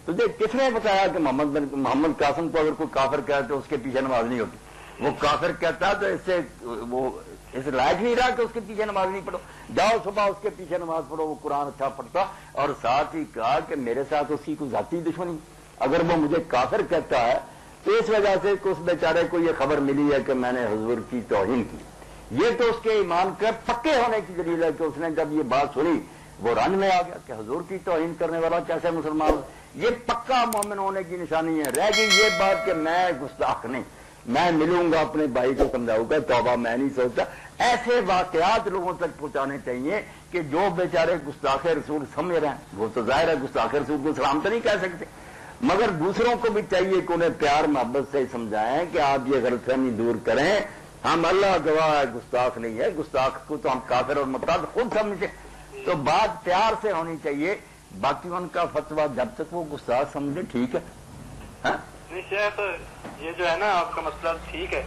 تجھے کس نے بتایا کہ محمد قاسم کو اگر کوئی کافر کہے تو اس کے پیچھے نماز نہیں ہوتی. وہ کافر کہتا تو اس سے وہ اس لائق نہیں رہا کہ اس کے پیچھے نماز نہیں پڑھو. جاؤ صبح اس کے پیچھے نماز پڑھو, وہ قرآن اچھا پڑھتا. اور ساتھ ہی کہا کہ میرے ساتھ اس کی کوئی ذاتی دشمنی, اگر وہ مجھے کافر کہتا ہے تو اس وجہ سے کہ اس بیچارے کو یہ خبر ملی ہے کہ میں نے حضور کی توہین کی, یہ تو اس کے ایمان کے پکے ہونے کی دلیل ہے کہ اس نے جب یہ بات سنی وہ رنج میں آ گیا کہ حضور کی توہین کرنے والا کیسے مسلمان ہو. یہ پکا مومن ہونے کی نشانی ہے. رہ گئی یہ بات کہ میں گستاخ نہیں, میں ملوں گا اپنے بھائی کو سمجھاؤں گا, توبہ میں نہیں سوچتا. ایسے واقعات لوگوں تک پہنچانے چاہیے کہ جو بیچارے گستاخ رسول سمجھ رہے ہیں, وہ تو ظاہر ہے گستاخ رسول کو سلام تو نہیں کہہ سکتے, مگر دوسروں کو بھی چاہیے کہ انہیں پیار محبت سے سمجھائیں کہ آپ یہ غلط فہمی دور کریں. ہم اللہ گواہ ہے گستاخ نہیں ہے, گستاخ کو تو ہم کافر اور مرتد خود سمجھیں, تو بات پیار سے ہونی چاہیے. باقی ان کا فتویٰ جب تک وہ گستاخ سمجھے ٹھیک ہے. نہیں شیخ, یہ جو ہے نا آپ کا مسئلہ ٹھیک ہے,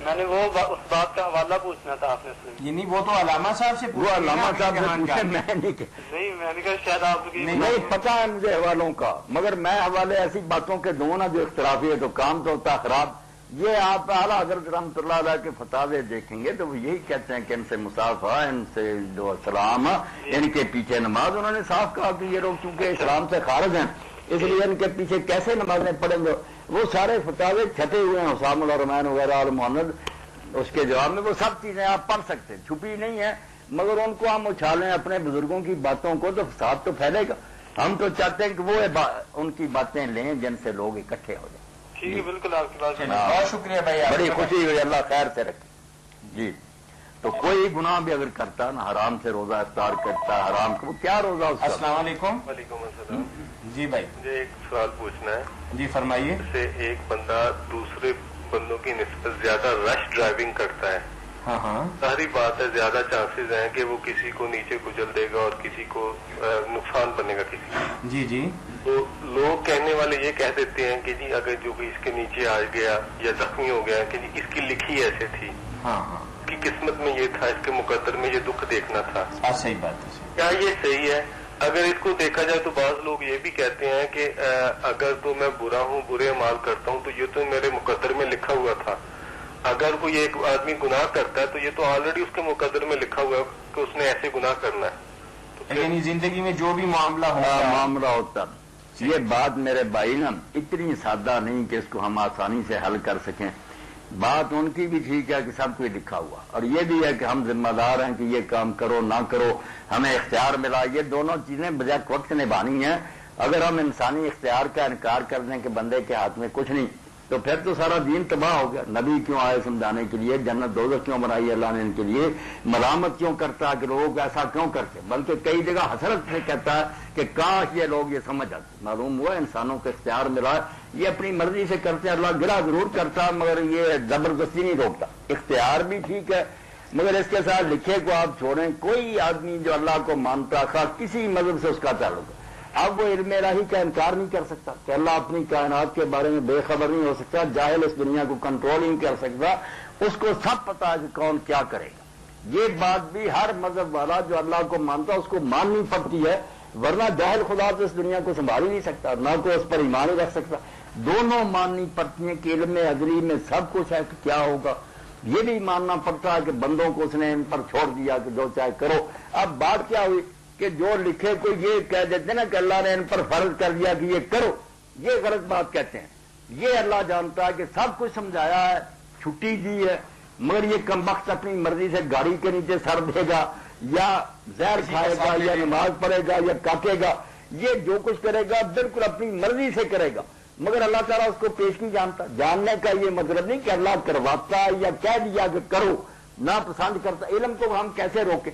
میں نے وہ اس بات کا حوالہ پوچھنا تھا آپ نے سن. یعنی وہ تو علامہ صاحب سے وہ علامہ صاحب سے پوچھے, میں نے کہا شاید آپ نہیں پتا ہے مجھے حوالوں کا, مگر میں حوالے ایسی باتوں کے دوں نا جو اختلافی ہے تو کام تو ہوتا خراب. یہ آپ اعلیٰ حضرت رحمۃ اللہ علیہ کے فتاوے دیکھیں گے تو وہ یہی کہتے ہیں کہ ان سے مصافحہ, ان سے جو سلام, ان کے پیچھے نماز. انہوں نے صاف کہا کہ یہ لوگ چونکہ اسلام سے خارج ہیں اس لیے ان کے پیچھے کیسے نمازیں پڑھیں گے. وہ سارے فتاوے چھٹے ہوئے ہیں, حسام الرحمین وغیرہ اور محمد, اس کے جواب میں وہ سب چیزیں آپ پڑھ سکتے, چھپی نہیں ہیں, مگر ان کو ہم اچھالیں اپنے بزرگوں کی باتوں کو تو فساد تو پھیلے گا. ہم تو چاہتے ہیں کہ وہ ان کی باتیں لیں جن سے لوگ اکٹھے ہو جائیں. ٹھیک ہے, بالکل آپ کی بات. بہت شکریہ بھائی, بڑی خوشی ہوئی, اللہ خیر سے رکھے. جی تو کوئی گناہ بھی اگر کرتا نا, حرام سے روزہ افطار کرتا, حرام کو کیا روزہ اس کا. السلام علیکم. وعلیکم السلام. جی بھائی, مجھے ایک سوال پوچھنا ہے. جی فرمائیے. جیسے ایک بندہ دوسرے بندوں کی نسبت زیادہ رش ڈرائیونگ کرتا ہے, ہاں ہاں, ظاہری بات ہے زیادہ چانسز ہیں کہ وہ کسی کو نیچے کچل دے گا اور کسی کو نقصان بنے گا کسی کو. جی جی, تو لوگ کہنے والے یہ کہہ دیتے ہیں کہ جی اگر جو بھی اس کے نیچے آ گیا یا زخمی ہو گیا کہ جی اس کی لکھی ایسے تھی, ہاں ہاں, اس کی قسمت میں یہ تھا, اس کے مقدر میں یہ دکھ دیکھنا تھا. صحیح بات ہے. کیا یہ صحیح ہے؟ اگر اس کو دیکھا جائے تو بعض لوگ یہ بھی کہتے ہیں کہ اگر تو میں برا ہوں, برے اعمال کرتا ہوں تو یہ تو میرے مقدر میں لکھا ہوا تھا. اگر کوئی ایک آدمی گناہ کرتا ہے تو یہ تو آلریڈی اس کے مقدر میں لکھا ہوا ہے کہ اس نے ایسے گناہ کرنا ہے. یعنی زندگی میں جو بھی معاملہ ہوتا, یہ بات میرے بھائی نا اتنی سادہ نہیں کہ اس کو ہم آسانی سے حل کر سکیں. بات ان کی بھی ٹھیک ہے کہ سب کچھ لکھا ہوا, اور یہ بھی ہے کہ ہم ذمہ دار ہیں کہ یہ کام کرو نہ کرو, ہمیں اختیار ملا. یہ دونوں چیزیں بجائے وقت نبھانی ہیں. اگر ہم انسانی اختیار کا انکار کر دیں کہ بندے کے ہاتھ میں کچھ نہیں, تو پھر تو سارا دین تباہ ہو گیا. نبی کیوں آئے سمجھانے کے لیے, جنت دوزخ کیوں بنائی اللہ نے ان کے لیے, ملامت کیوں کرتا ہے کہ لوگ ایسا کیوں کرتے, بلکہ کئی جگہ حسرت سے کہتا ہے کہ کاش یہ لوگ یہ سمجھ آتے. معلوم ہوا انسانوں کو اختیار ملا, یہ اپنی مرضی سے کرتے ہیں. اللہ گرا ضرور کرتا مگر یہ زبردستی نہیں روکتا. اختیار بھی ٹھیک ہے, مگر اس کے ساتھ لکھے کو آپ چھوڑیں. کوئی آدمی جو اللہ کو مانتا خواہ کسی مذہب سے اس کا تعلق ہے, اب وہ علم الہی کا انکار نہیں کر سکتا کہ اللہ اپنی کائنات کے بارے میں بے خبر نہیں ہو سکتا. جاہل اس دنیا کو کنٹرول نہیں کر سکتا, اس کو سب پتا ہے کہ کون کیا کرے گا. یہ بات بھی ہر مذہب والا جو اللہ کو مانتا اس کو ماننی پڑتی ہے, ورنہ جاہل خدا تو اس دنیا کو سنبھال ہی نہیں سکتا, نہ کوئی اس پر ایمان ہی رکھ سکتا. دونوں ماننی پڑتی ہیں کہ علم ازلی میں سب کچھ ہے کہ کیا ہوگا. یہ بھی ماننا پڑتا ہے کہ بندوں کو اس نے ان پر چھوڑ دیا کہ جو چاہے کرو. اب بات کیا ہوئی کہ جو لکھے کو یہ کہہ دیتے نا کہ اللہ نے ان پر فرض کر دیا کہ یہ کرو, یہ غلط بات کہتے ہیں. یہ اللہ جانتا ہے کہ سب کچھ سمجھایا ہے, چھٹی دی ہے, مگر یہ کمبخت اپنی مرضی سے گاڑی کے نیچے سر دے گا یا زہر کھائے گا یا نماز پڑھے گا یا کاٹے گا. یہ جو کچھ کرے گا بالکل اپنی مرضی سے کرے گا, مگر اللہ تعالیٰ اس کو پیش نہیں جانتا. جاننے کا یہ مطلب نہیں کہ اللہ کرواتا یا کہہ دیا کہ کرو, نہ پسند کرتا. علم کو ہم کیسے روکیں.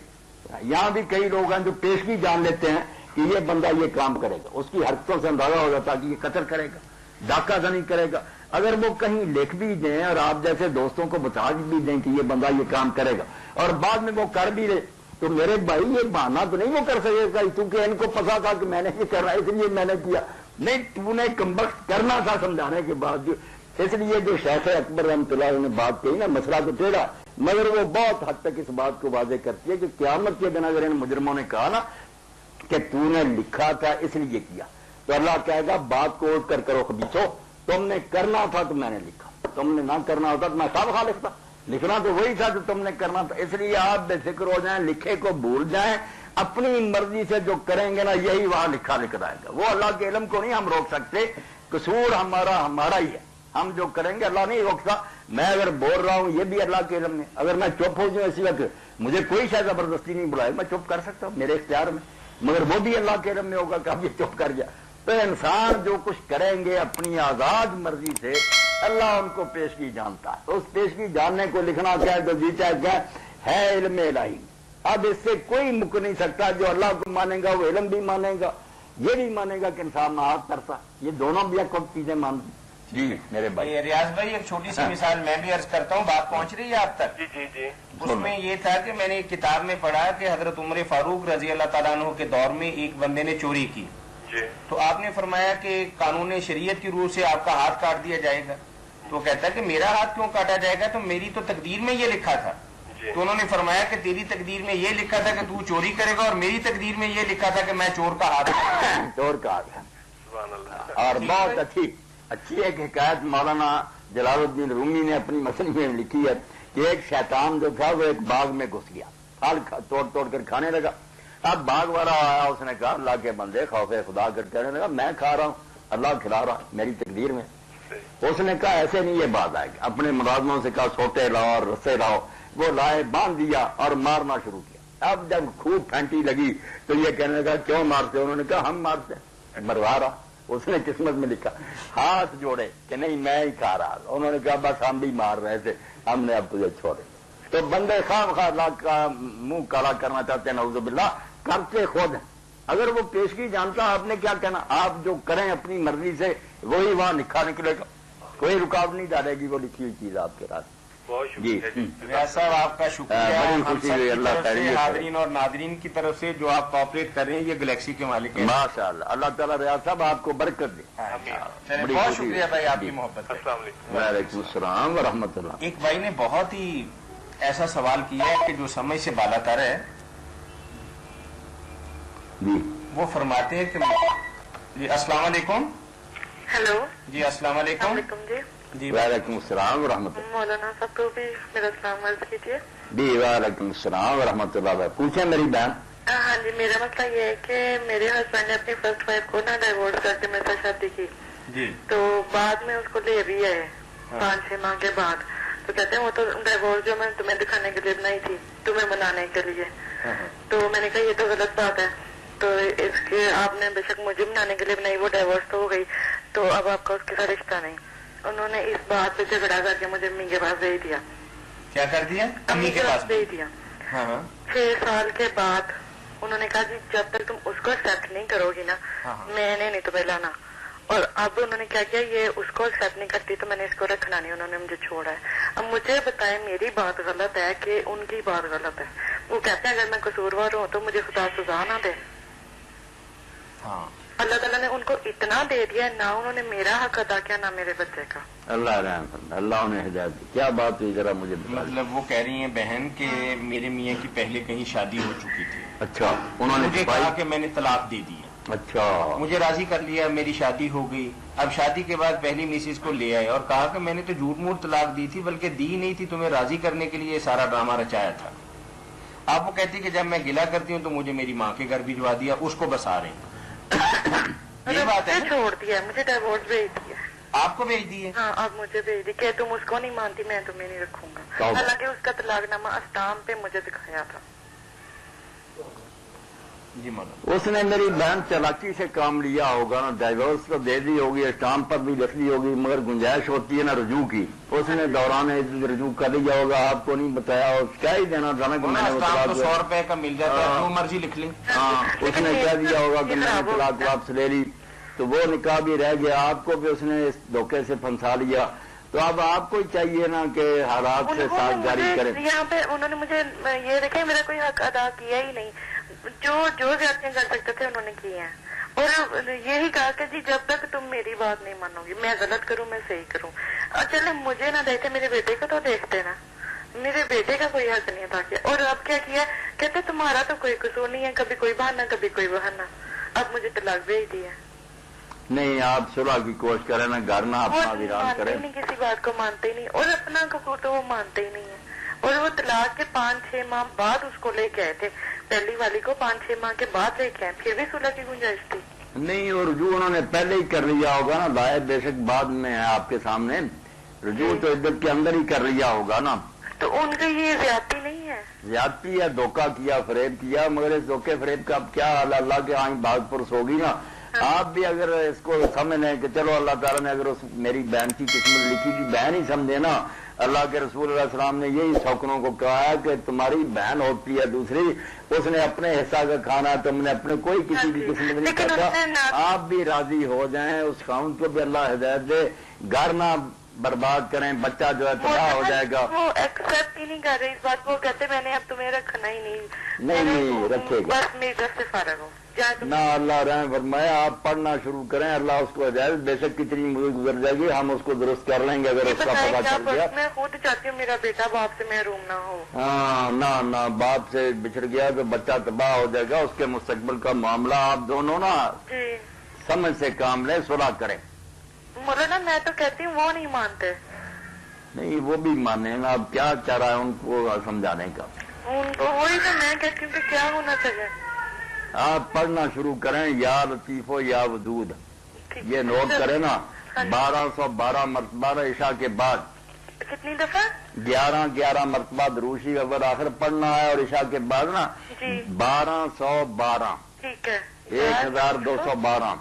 یہاں بھی کئی لوگ ہیں جو پیشگی جان لیتے ہیں کہ یہ بندہ یہ کام کرے گا, اس کی حرکتوں سے اندازہ ہو جاتا کہ یہ قتل کرے گا, ڈاکہ زنی کرے گا. اگر وہ کہیں لکھ بھی دیں اور آپ جیسے دوستوں کو بتا بھی دیں کہ یہ بندہ یہ کام کرے گا اور بعد میں وہ کر بھی لے, تو میرے بھائی یہ بہانہ تو نہیں وہ کر سکے گا کیونکہ ان کو پتا تھا کہ میں نے یہ کرنا اس لیے میں نے کیا. نہیں, تو نے کمبخت کرنا تھا سمجھانے کے بعد. اس لیے جو شیخ اکبر رحمۃ اللہ نے بات کہی نا, مسئلہ تو ٹیڑھا مگر وہ بہت حد تک اس بات کو واضح کرتی ہے کہ قیامت کے دن اگر ان مجرموں نے کہا نا کہ تو نے لکھا تھا اس لیے کیا, تو اللہ کہے گا بات کو اٹھ کر کرو خبیثو, تم نے کرنا تھا تو میں نے لکھا. تم نے نہ کرنا ہوتا تو میں کب خواہ لکھتا. لکھنا تو وہی تھا جو تم نے کرنا تھا. اس لیے آپ بے فکر ہو جائیں, لکھے کو بھول جائیں. اپنی مرضی سے جو کریں گے نا یہی وہاں لکھا لکھ رہے گا. وہ اللہ کے علم کو نہیں ہم روک سکتے, قصور ہمارا ہی ہے. ہم جو کریں گے اللہ نہیں روکتا. میں اگر بول رہا ہوں یہ بھی اللہ کے علم میں. اگر میں چپ ہو جاؤں اسی وقت مجھے کوئی شاید زبردستی نہیں بلائے, میں چپ کر سکتا ہوں میرے اختیار میں, مگر وہ بھی اللہ کے علم میں ہوگا کہ اب یہ چپ کر گیا. تو انسان جو کچھ کریں گے اپنی آزاد مرضی سے اللہ ان کو پیشگی جانتا ہے. اس پیشگی جاننے کو لکھنا کیا ہے تو جیتا کیا ہے علم الہی. اب اس سے کوئی مک نہیں سکتا. جو اللہ کو مانے گا وہ علم بھی مانے گا, یہ بھی مانے گا کہ انسان نہ کرتا. یہ دونوں بھی ایک چیزیں مانتے. جی میرے بھائی ریاض بھائی ایک چھوٹی سی مثال میں بھی عرض کرتا ہوں, بات پہنچ رہی ہے آپ تک؟ جی جی جی. اس میں یہ تھا کہ میں نے ایک کتاب میں پڑھا کہ حضرت عمر فاروق رضی اللہ تعالیٰ عنہ کے دور میں ایک بندے نے چوری کی جی. تو آپ نے فرمایا کہ قانون شریعت کی روح سے آپ کا ہاتھ کاٹ دیا جائے گا. تو وہ کہتا ہے کہ میرا ہاتھ کیوں کاٹا جائے گا, تو میری تو تقدیر میں یہ لکھا تھا. تو انہوں نے فرمایا کہ تیری تقدیر میں یہ لکھا تھا کہ تو چوری کرے گا, اور میری تقدیر میں یہ لکھا تھا کہ میں چور کا ہاتھ چور کا ہاتھ. اور بہت اچھی ایک حکایت مولانا جلال الدین رومی نے اپنی مسئلے میں لکھی ہے کہ ایک شیطان جو تھا وہ ایک باغ میں گھس گیا, پھل توڑ توڑ کر کھانے لگا. اب باغ والا آیا, اس نے کہا اللہ کے بندے خوف خدا کر کہنے لگا میں کھا رہا ہوں, اللہ کھلا رہا, میری تقدیر میں. اس نے کہا ایسے نہیں یہ بات آئے گی. اپنے ملازموں سے کہا سوٹے لاؤ اور رسے لاؤ. وہ لائے, باندھ دیا اور مارنا شروع کیا. اب جب خوب پھینٹی لگی تو یہ کہنے لگا کیوں مارتے؟ انہوں نے کہا ہم مارتے ہیں, مروا رہا. اس نے قسمت میں لکھا, ہاتھ جوڑے کہ نہیں میں ہی کھا رہا. انہوں نے کہا بس ہم بھی مار رہے تھے, ہم نے اب تجھے چھوڑے. تو بندے خواہ اللہ کا منہ کالا کرنا چاہتے ہیں, نعوذ باللہ, کرتے خود ہیں. اگر وہ پیشگی جانتا آپ نے کیا کہنا. آپ جو کریں اپنی مرضی سے وہی وہاں لکھا نکلے گا, کوئی رکاوٹ نہیں ڈالے گی وہ لکھی ہوئی چیز آپ کے ساتھ. جی ریاض صاحب آپ کا شکریہ. بڑی خوشی ہوئی, اللہ تعالیٰ حاضرین اور ناظرین کی طرف سے جو آپ کوآپریٹ کر رہے ہیں, یہ گلیکسی کے مالک ہیں ماشاء اللہ. اللہ تعالیٰ ریاض صاحب آپ کو برکت دے. بہت شکریہ بھائی آپ کی محبت. السلام علیکم. وعلیکم السلام ورحمۃ اللہ. ایک بھائی نے بہت ہی ایسا سوال کیا ہے کہ جو سمجھ سے بالا تر ہے. جی وہ فرماتے ہیں کہ جی السلام علیکم. ہیلو جی السلام علیکم. جی جی وعلیکم السلام ورحمۃ اللہ. مولانا صاحب کو بھی میرا سلام عرض کیجیے. جی وعلیکم السلام ورحمۃ اللہ. پوچھیں میری بہن. ہاں جی, میرا مسئلہ یہ ہے کہ میرے ہسبینڈ نے اپنی فرسٹ وائف کو نا ڈائیورس کر کے میرے ساتھ شادی کی. جی تو بعد میں اس کو لے بھی آئے 5-6 ماہ کے بعد. تو کہتے ہیں وہ تو ڈائیورس جو میں تمہیں دکھانے کے لیے بنائی تھی, تمہیں منانے کے لیے. تو میں نے کہا یہ تو غلط بات ہے. تو اس کے آپ نے بے شک مجھے منانے کے لیے بنائی, وہ ڈائیورس تو ہو گئی, تو اب آپ کا اس کے ساتھ رشتہ نہیں. انہوں نے اس بات پہ جھگڑا کر کے مجھے امی کے پاس بھیج دیا. کیا کر دیا؟ امی کے پاس بھیج دیا. 6 سال کے بعد انہوں نے کہا کہ جب تک تم اس کو ایکسپٹ نہیں کرو گی نا میں نے نہیں تمہیں لانا. اور اب انہوں نے کیا کیا, یہ اس کو ایکسپٹ نہیں کرتی تو میں نے اس کو رکھنا نہیں, انہوں نے مجھے چھوڑا ہے. اب مجھے بتائیں میری بات غلط ہے کہ ان کی بات غلط ہے؟ وہ کہتے ہیں اگر میں قصوروار ہوں تو مجھے خدا سزا نہ دے. اللہ تعالیٰ نے ان کو اتنا دے دیا, نہ انہوں نے میرا حق ادا کیا نہ میرے بچے کا. اللہ رحم, اللہ نے ہدایت دی. کیا بات ہوئی ذرا مجھے بتا. مطلب وہ کہہ رہی ہیں بہن کہ میرے میاں کی پہلے کہیں شادی ہو چکی تھی. اچھا, انہوں نے مجھے کہا کہ میں نے طلاق دے دی ہے. اچھا, مجھے راضی کر لیا, میری شادی ہو گئی. اب شادی کے بعد پہلی میسز کو لے آئے اور کہا کہ میں نے تو جھوٹ موٹ طلاق دی تھی, بلکہ دی نہیں تھی, تمہیں راضی کرنے کے لیے سارا ڈرامہ رچایا تھا. آپ وہ کہتی کہ جب میں گلا کرتی ہوں تو مجھے میری ماں کے گھر بھجوا دیا, اس کو بسا رہے ہیں. یہ بات ہے, چھوڑ دیا, مجھے ڈائیورس بھیج دیا. آپ کو بھیج دیے؟ ہاں, اب مجھے بھیج دی کہ تم اس کو نہیں مانتی, میں تمہیں نہیں رکھوں گا. حالانکہ اس کا طلاق نامہ اسٹامپ پہ مجھے دکھایا تھا. جی مولانا, اس نے میری بہن چالاکی سے کام لیا ہوگا نا, ڈائیورس تو دے دی ہوگی, اسٹامپ پر بھی لکھ لی ہوگی, مگر گنجائش ہوتی ہے نا رجوع کی. اس نے دوران رجوع کر لیا ہوگا, آپ کو نہیں بتایا, کیا ہی دینا تھا نا کہ میں نے 100 روپے کا مل جاتا ہے, جو مرضی لکھ لیں. ہاں, اس نے کہہ دیا ہوگا کہ میں نے طلاق واپس لے لی, تو وہ نکاح بھی رہ گیا. آپ کو بھی اس نے اس دھوکے سے پھنسا لیا. تو اب آپ کو ہی چاہیے نا کہ حالات سے سازگاری کریں. یہاں پہ انہوں نے مجھے یہ دیکھیں میرا کوئی حق ادا کیا ہی نہیں. جو زیادتیاں کر سکتے تھے انہوں نے کی ہیں, اور یہی کہا کہ جی جب تک تم میری بات نہیں مانو گی, میں غلط کروں میں صحیح کروں. اور چلے مجھے نہ دیکھتے, میرے بیٹے کو تو دیکھتے نا, میرے بیٹے کا کوئی حق نہیں ادا کیا. اور اب کیا کیا, کہتے تمہارا تو کوئی قصور نہیں ہے, کبھی کوئی بہانا کبھی کوئی بہانا. اب مجھے طلاق بھیج دیا. نہیں آپ صلح کی کوشش کریں نا، گھر نہ اپنا ویران کریں. نہیں کسی بات کو مانتے ہی نہیں، اور اپنا کو تو وہ مانتے ہی نہیں ہے. اور وہ طلاق کے 5-6 ماہ بعد اس کو لے کے آئے تھے، پہلی والی کو 5-6 ماہ کے بعد لے کے آئے، پھر بھی صلح کی گنجائش تھی. نہیں، اور رجوع انہوں نے پہلے ہی کر لیا ہوگا نا، ظاہر بے شک بعد میں ہے آپ کے سامنے، رجوع تو عدت کے اندر ہی کر لیا ہوگا نا. تو ان کی یہ زیادتی نہیں ہے؟ زیادتی ہے، دھوکہ کیا، فریب کیا، مگر اس دھوکے فریب کا اب کیا اللہ کے آئیں بات پرس ہوگی نا. آپ بھی اگر اس کو سمجھ لیں کہ چلو اللہ تعالیٰ نے اگر میری بہن کی قسمت لکھی تھی، بہن ہی سمجھے نا. اللہ کے رسول علیہ السلام نے یہی شوقنوں کو کہا ہے کہ تمہاری بہن ہوتی ہے دوسری، اس نے اپنے حصہ کا کھانا، تم نے اپنے کوئی کسی کی قسمت نہیں کرتا. آپ بھی راضی ہو جائیں، اس خاوند کو بھی اللہ ہدایت دے، گھر نہ برباد کریں، بچہ جو ہے تباہ ہو جائے گا. وہ ایکسپٹ ہی نہیں کر رہے اس بات کو، کہتے میں نے اب تمہیں رکھنا ہی نہیں رکھے گا، بس میری طرف سے فارغ ہو نہ. اللہ رحم فرمائے، آپ پڑھنا شروع کریں، اللہ اس کو ہدایت. بے شک کتنی مدت گزر جائے گی، ہم اس کو درست کر لیں گے اگر اس کا پتہ چل گیا. میں خود چاہتی ہوں میرا بیٹا باپ سے محروم نہ ہو. ہاں نہ باپ سے بچھڑ گیا تو بچہ تباہ ہو جائے گا. اس کے مستقبل کا معاملہ آپ دونوں نا سمجھ سے کام لیں، صلح کریں. مولانا میں تو کہتی ہوں وہ نہیں مانتے. نہیں وہ بھی مانے نا، اب کیا چاہ رہا ہے ان کو سمجھانے کا. وہی تو میں کہتی ہوں کہ کیا ہونا چاہیے. آپ پڑھنا شروع کریں، یا لطیف و یا ودود، یہ نوٹ کریں نا. 1212 مرتبہ عشاء کے بعد. کتنی دفعہ؟ 11 مرتبہ دروشی اول آخر پڑھنا ہے، اور عشاء کے بعد نا 1212. ٹھیک ہے، 1212.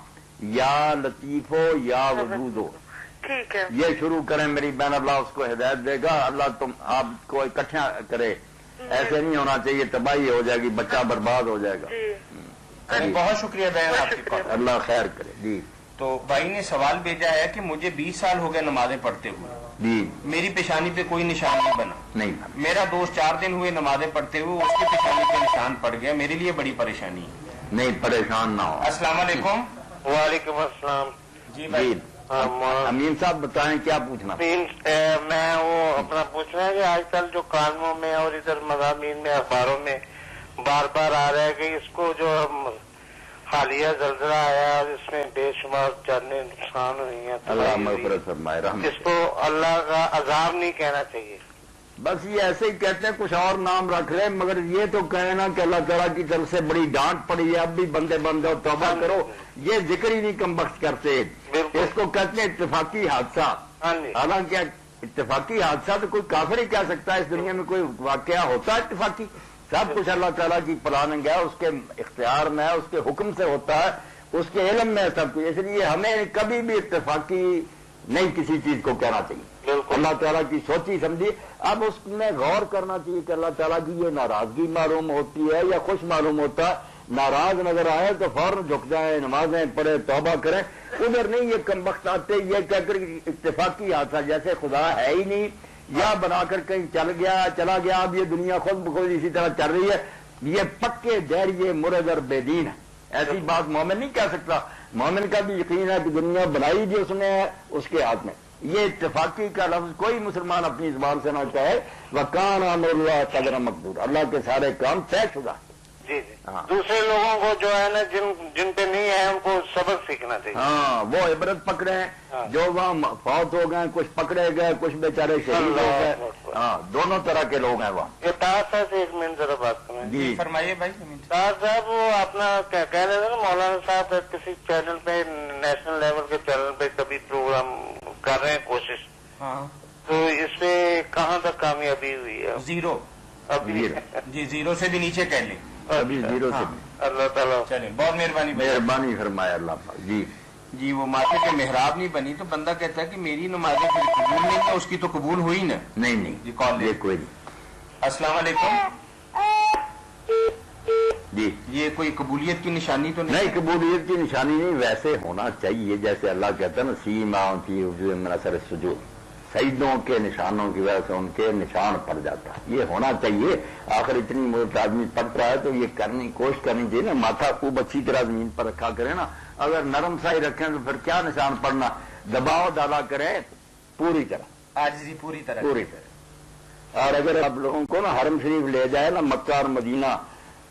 یا لطیف ہو یا ودود ہو. ٹھیک ہے، یہ شروع کریں میری بہن، اللہ اس کو ہدایت دے گا. اللہ آپ کو اکٹھا کرے، ایسے نہیں ہونا چاہیے، تباہی ہو جائے گی، بچہ برباد ہو جائے گا. بہت شکریہ بہن آپ کی بات. اللہ خیر کرے. جی تو بھائی نے سوال بھیجا ہے کہ مجھے 20 سال ہو گئے نمازیں پڑھتے ہوئے، جی میری پیشانی پہ کوئی نشان نہیں بنا. نہیں، میرا دوست 4 دن ہوئے نمازیں پڑھتے ہوئے، اس کی پیشانی پہ نشان پڑ گیا. میرے لیے بڑی پریشانی ہے. نہیں پریشان نہ ہو. السلام علیکم. وعلیکم السلام. جی بھائی. امین صاحب بتائیں کیا پوچھنا. میں وہ اپنا پوچھنا ہے کہ آج کل جو کالموں میں اور ادھر مضامین میں اخباروں میں بار بار آ رہا ہے کہ اس کو جو حالیہ زلزلہ آیا اور اس میں بے شمار جانیں نقصان ہوئی ہیں، اللہ مغفرت فرمائے، رحمت. اس کو اللہ کا عذاب نہیں کہنا چاہیے. بس یہ ایسے ہی کہتے ہیں، کچھ اور نام رکھ لیں، مگر یہ تو کہے نا کہ اللہ تعالیٰ کی طرف سے بڑی ڈانٹ پڑی ہے، اب بھی بندے بندے توبہ کرو. یہ ذکر ہی نہیں کم بخت کرتے. اس کو کہتے ہیں اتفاقی حادثہ. حالانکہ اتفاقی حادثہ تو کوئی کافر ہی کہہ سکتا ہے. اس دنیا میں کوئی واقعہ ہوتا ہے اتفاقی؟ سب کچھ اللہ تعالیٰ کی پلاننگ ہے، اس کے اختیار میں ہے، اس کے حکم سے ہوتا ہے، اس کے علم میں ہے سب کچھ. اس لیے ہمیں کبھی بھی اتفاقی نہیں کسی چیز کو کہنا چاہیے. اللہ تعالیٰ کی سوچی سمجھی. اب اس میں غور کرنا چاہیے کہ اللہ تعالیٰ کی یہ ناراضگی معلوم ہوتی ہے یا خوش معلوم ہوتا ہے. ناراض نظر آئے تو فوراً جھک جائیں، نمازیں پڑھے، توبہ کریں. ادھر نہیں یہ کم وقت آتے یہ کہہ کر اتفاقی حادثہ جیسے خدا ہے ہی نہیں، یا بنا کر کہیں چلا گیا، اب یہ دنیا خود بخود اسی طرح چل رہی ہے. یہ پکے دہریے مرد اور بے دین ہے. ایسی بات مومن نہیں کہہ سکتا. مومن کا بھی یقین ہے کہ دنیا بنائی جو اس نے اس کے ہاتھ میں. یہ اتفاقی کا لفظ کوئی مسلمان اپنی زبان سے نہ کہے. وکان امر اللہ قدر مقدور، اللہ کے سارے کام طے شدہ. جی دوسرے لوگوں کو جو ہے نا جن پہ نہیں ہے ان کو سبق سیکھنا چاہیے. ہاں وہ عبرت پکڑے ہیں. جو وہاں فوت ہو گئے، کچھ پکڑے گئے، کچھ بیچارے شہید ہو گئے. ہاں دونوں طرح کے لوگ ہیں وہاں. یہ تاج صاحب سے ایک منٹ ذرا بات کریں. جی فرمائیے بھائی. تاج صاحب وہ اپنا کہہ رہے تھے نا مولانا صاحب کسی چینل پہ، نیشنل لیول کے چینل پہ کبھی پروگرام کر رہے ہیں کوشش. ہاں تو اس پہ کہاں تک کامیابی ہوئی ہے؟ 0. ابھی جی 0 سے بھی نیچے کہہ لیں. ابھی 0 سے. اللہ تعالیٰ چلیں، بہت مہربانی فرمایا اللہ پاک. جی وہ ماتھے پہ محراب نہیں بنی تو بندہ کہتا ہے کہ میری نمازیں پھر قبول نہیں ہے، اس کی تو قبول ہوئی نا. نہیں جی کال یہ کوئی نہیں. السلام علیکم. جی یہ کوئی قبولیت کی نشانی تو نہیں؟ قبولیت کی نشانی نہیں، ویسے ہونا چاہیے جیسے اللہ کہتا ہے نا سیما فی وجوہ من اثر السجود. سجدوں کے نشانوں کی وجہ سے ان کے نشان پڑ جاتا ہے. یہ ہونا چاہیے. آخر اتنی مدت آدمی پڑ رہا ہے تو یہ کوشش کرنی چاہیے نا. ماتھا خوب اچھی طرح زمین پر رکھا کرے نا. اگر نرم سا ہی رکھیں تو پھر کیا نشان پڑنا. دباؤ ڈالا کریں پوری طرح، عاجزی پوری طرح. اور اگر آپ لوگوں کو نا حرم شریف لے جائے نا، مکہ اور مدینہ،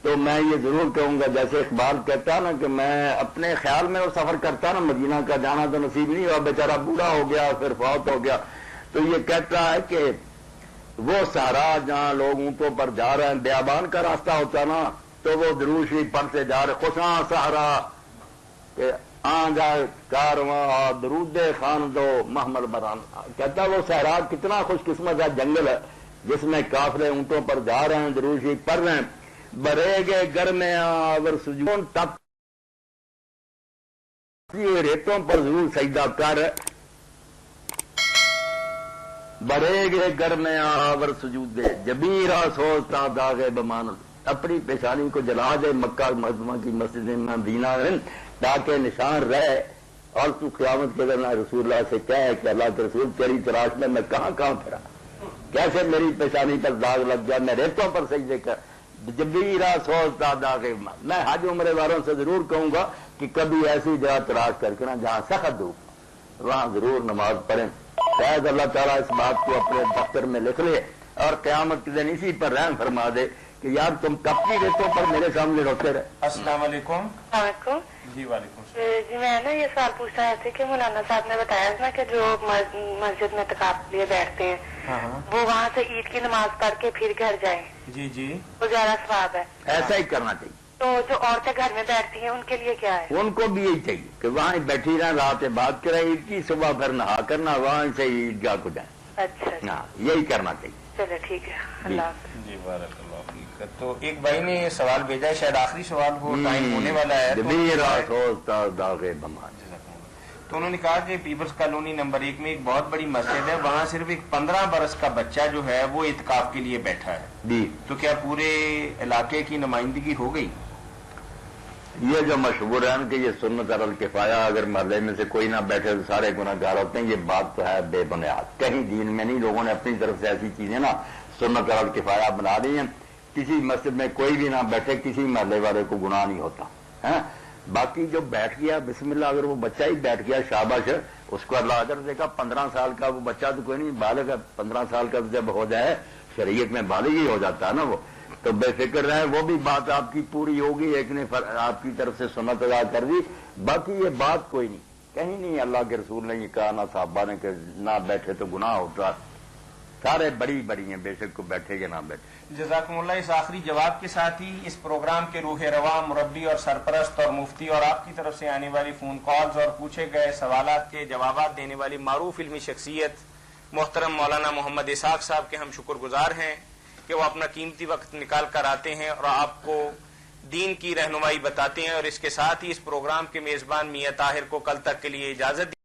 تو میں یہ ضرور کہوں گا، جیسے اقبال کہتا نا کہ میں اپنے خیال میں وہ سفر کرتا نا، مدینہ کا جانا تو نصیب نہیں ہوا، بیچارہ بوڑھا ہو گیا پھر فوت ہو گیا، تو یہ کہتا ہے کہ وہ صحرا جہاں لوگ اونٹوں پر جا رہے ہیں، بیابان کا راستہ ہوتا نا تو وہ درود شریف پڑھتے جا رہے، خوشاں صحرا کہ آ جائے کارواں درود خان دو محمل بران، کہتا وہ صحرا کتنا خوش قسمت ہے، جنگل ہے جس میں قافلے اونٹوں پر جا رہے ہیں، درود شریف پڑھ رہے ہیں، برے گے گر میں آور سجون تک ریتوں پر ضرور سجدہ کر، برے گے گر میں آور سجود دے جبیرہ سوچتا داغے بمان، اپنی پیشانی کو جلا دے مکہ معظمہ کی مسجد مدینہ میں تاکہ نشان رہے، اور تو قیامت کے دن رسول اللہ سے کہے کہ اللہ کے رسول تیری تلاش میں کہاں پھرا، کیسے میری پیشانی پر داغ لگ گیا، میں ریتوں پر سجدے کر جبیرہ سوچتا داغے بمان۔ میں حج عمرے والوں سے ضرور کہوں گا کہ کبھی ایسی جگہ تلاش کر کے نا جہاں سخت دھوپ، وہاں ضرور نماز پڑھیں، شاید اللہ تعالیٰ اس بات کو اپنے دفتر میں لکھ لے اور قیامت کے دن اسی پر رحم فرما دے کہ یار تم کب کی ریتوں پر میرے سامنے روتے رہے۔ السلام علیکم۔ علیکم جی وعلیکم السلام۔ جی میں نا یہ سوال پوچھ رہے تھے کہ مولانا صاحب نے بتایا نا کہ جو مسجد میں اعتکاف لیے بیٹھتے ہیں وہ وہاں سے عید کی نماز پڑھ کے پھر گھر جائیں، جی جی وہ زیادہ ثواب ہے، ایسا ہی کرنا چاہیے۔ تو جو عورتیں گھر میں بیٹھتی ہیں ان کے لیے کیا ہے؟ ان کو بھی یہی چاہیے کہ وہاں بیٹھی رہیں، رات بات کریں عید کی، صبح پھر نہا کرنا وہاں سے عیدگاہ کو جائیں۔ اچھا ہاں یہی کرنا چاہیے۔ چلے ٹھیک ہے، اللہ حافظ۔ جی بارک اللہ فیک۔ تو ایک بھائی نے سوال بھیجا ہے، شاید آخری سوال ہو، ٹائم ہونے والا ہے، جبیرہ سوچتا داغے بمان۔ تو انہوں نے کہا کہ پیپلز کالونی نمبر 1 میں ایک بہت بڑی مسجد ہے، وہاں صرف ایک 15 برس کا بچہ جو ہے وہ اعتکاف کے لیے بیٹھا ہے، جی تو کیا پورے علاقے کی نمائندگی ہو گئی؟ یہ جو مشہور ہے کہ یہ سنت علی الکفایہ، اگر محلے میں سے کوئی نہ بیٹھے تو سارے گناہ گار ہوتے ہیں، یہ بات تو ہے بے بنیاد، کہیں دین میں نہیں، لوگوں نے اپنی طرف سے ایسی چیزیں نا سنت علی الکفایہ بنا دی ہیں، کسی مسجد میں کوئی بھی نہ بیٹھے کسی محلے والے کو گناہ نہیں ہوتا ہے۔ باقی جو بیٹھ گیا بسم اللہ، اگر وہ بچہ ہی بیٹھ گیا شاباش، اس کو اللہ اجر دے گا۔ 15 سال کا وہ بچہ تو کوئی نہیں بالغ ہے، 15 سال کا جب ہو جائے شریعت میں بالغ ہی ہو جاتا ہے نا وہ، تو بے فکر رہے، وہ بھی بات آپ کی پوری ہوگی، ایک نے آپ کی طرف سے سنت ادا کر دی، باقی یہ بات کوئی نہیں، کہیں نہیں اللہ کے رسول نے یہ کہا نہ صحابہ نے کہ نہ بیٹھے تو گناہ ہوتا، سارے بڑی بڑی ہیں، بے شک کو بیٹھے یا نہ بیٹھے۔ جزاکم اللہ۔ اس آخری جواب کے ساتھ ہی اس پروگرام کے روح رواں، مربی اور سرپرست اور مفتی اور آپ کی طرف سے آنے والی فون کالز اور پوچھے گئے سوالات کے جوابات دینے والی معروف علمی شخصیت محترم مولانا محمد اسحاق صاحب کے ہم شکر گزار ہیں کہ وہ اپنا قیمتی وقت نکال کر آتے ہیں اور آپ کو دین کی رہنمائی بتاتے ہیں، اور اس کے ساتھ ہی اس پروگرام کے میزبان میاں طاہر کو کل تک کے لیے اجازت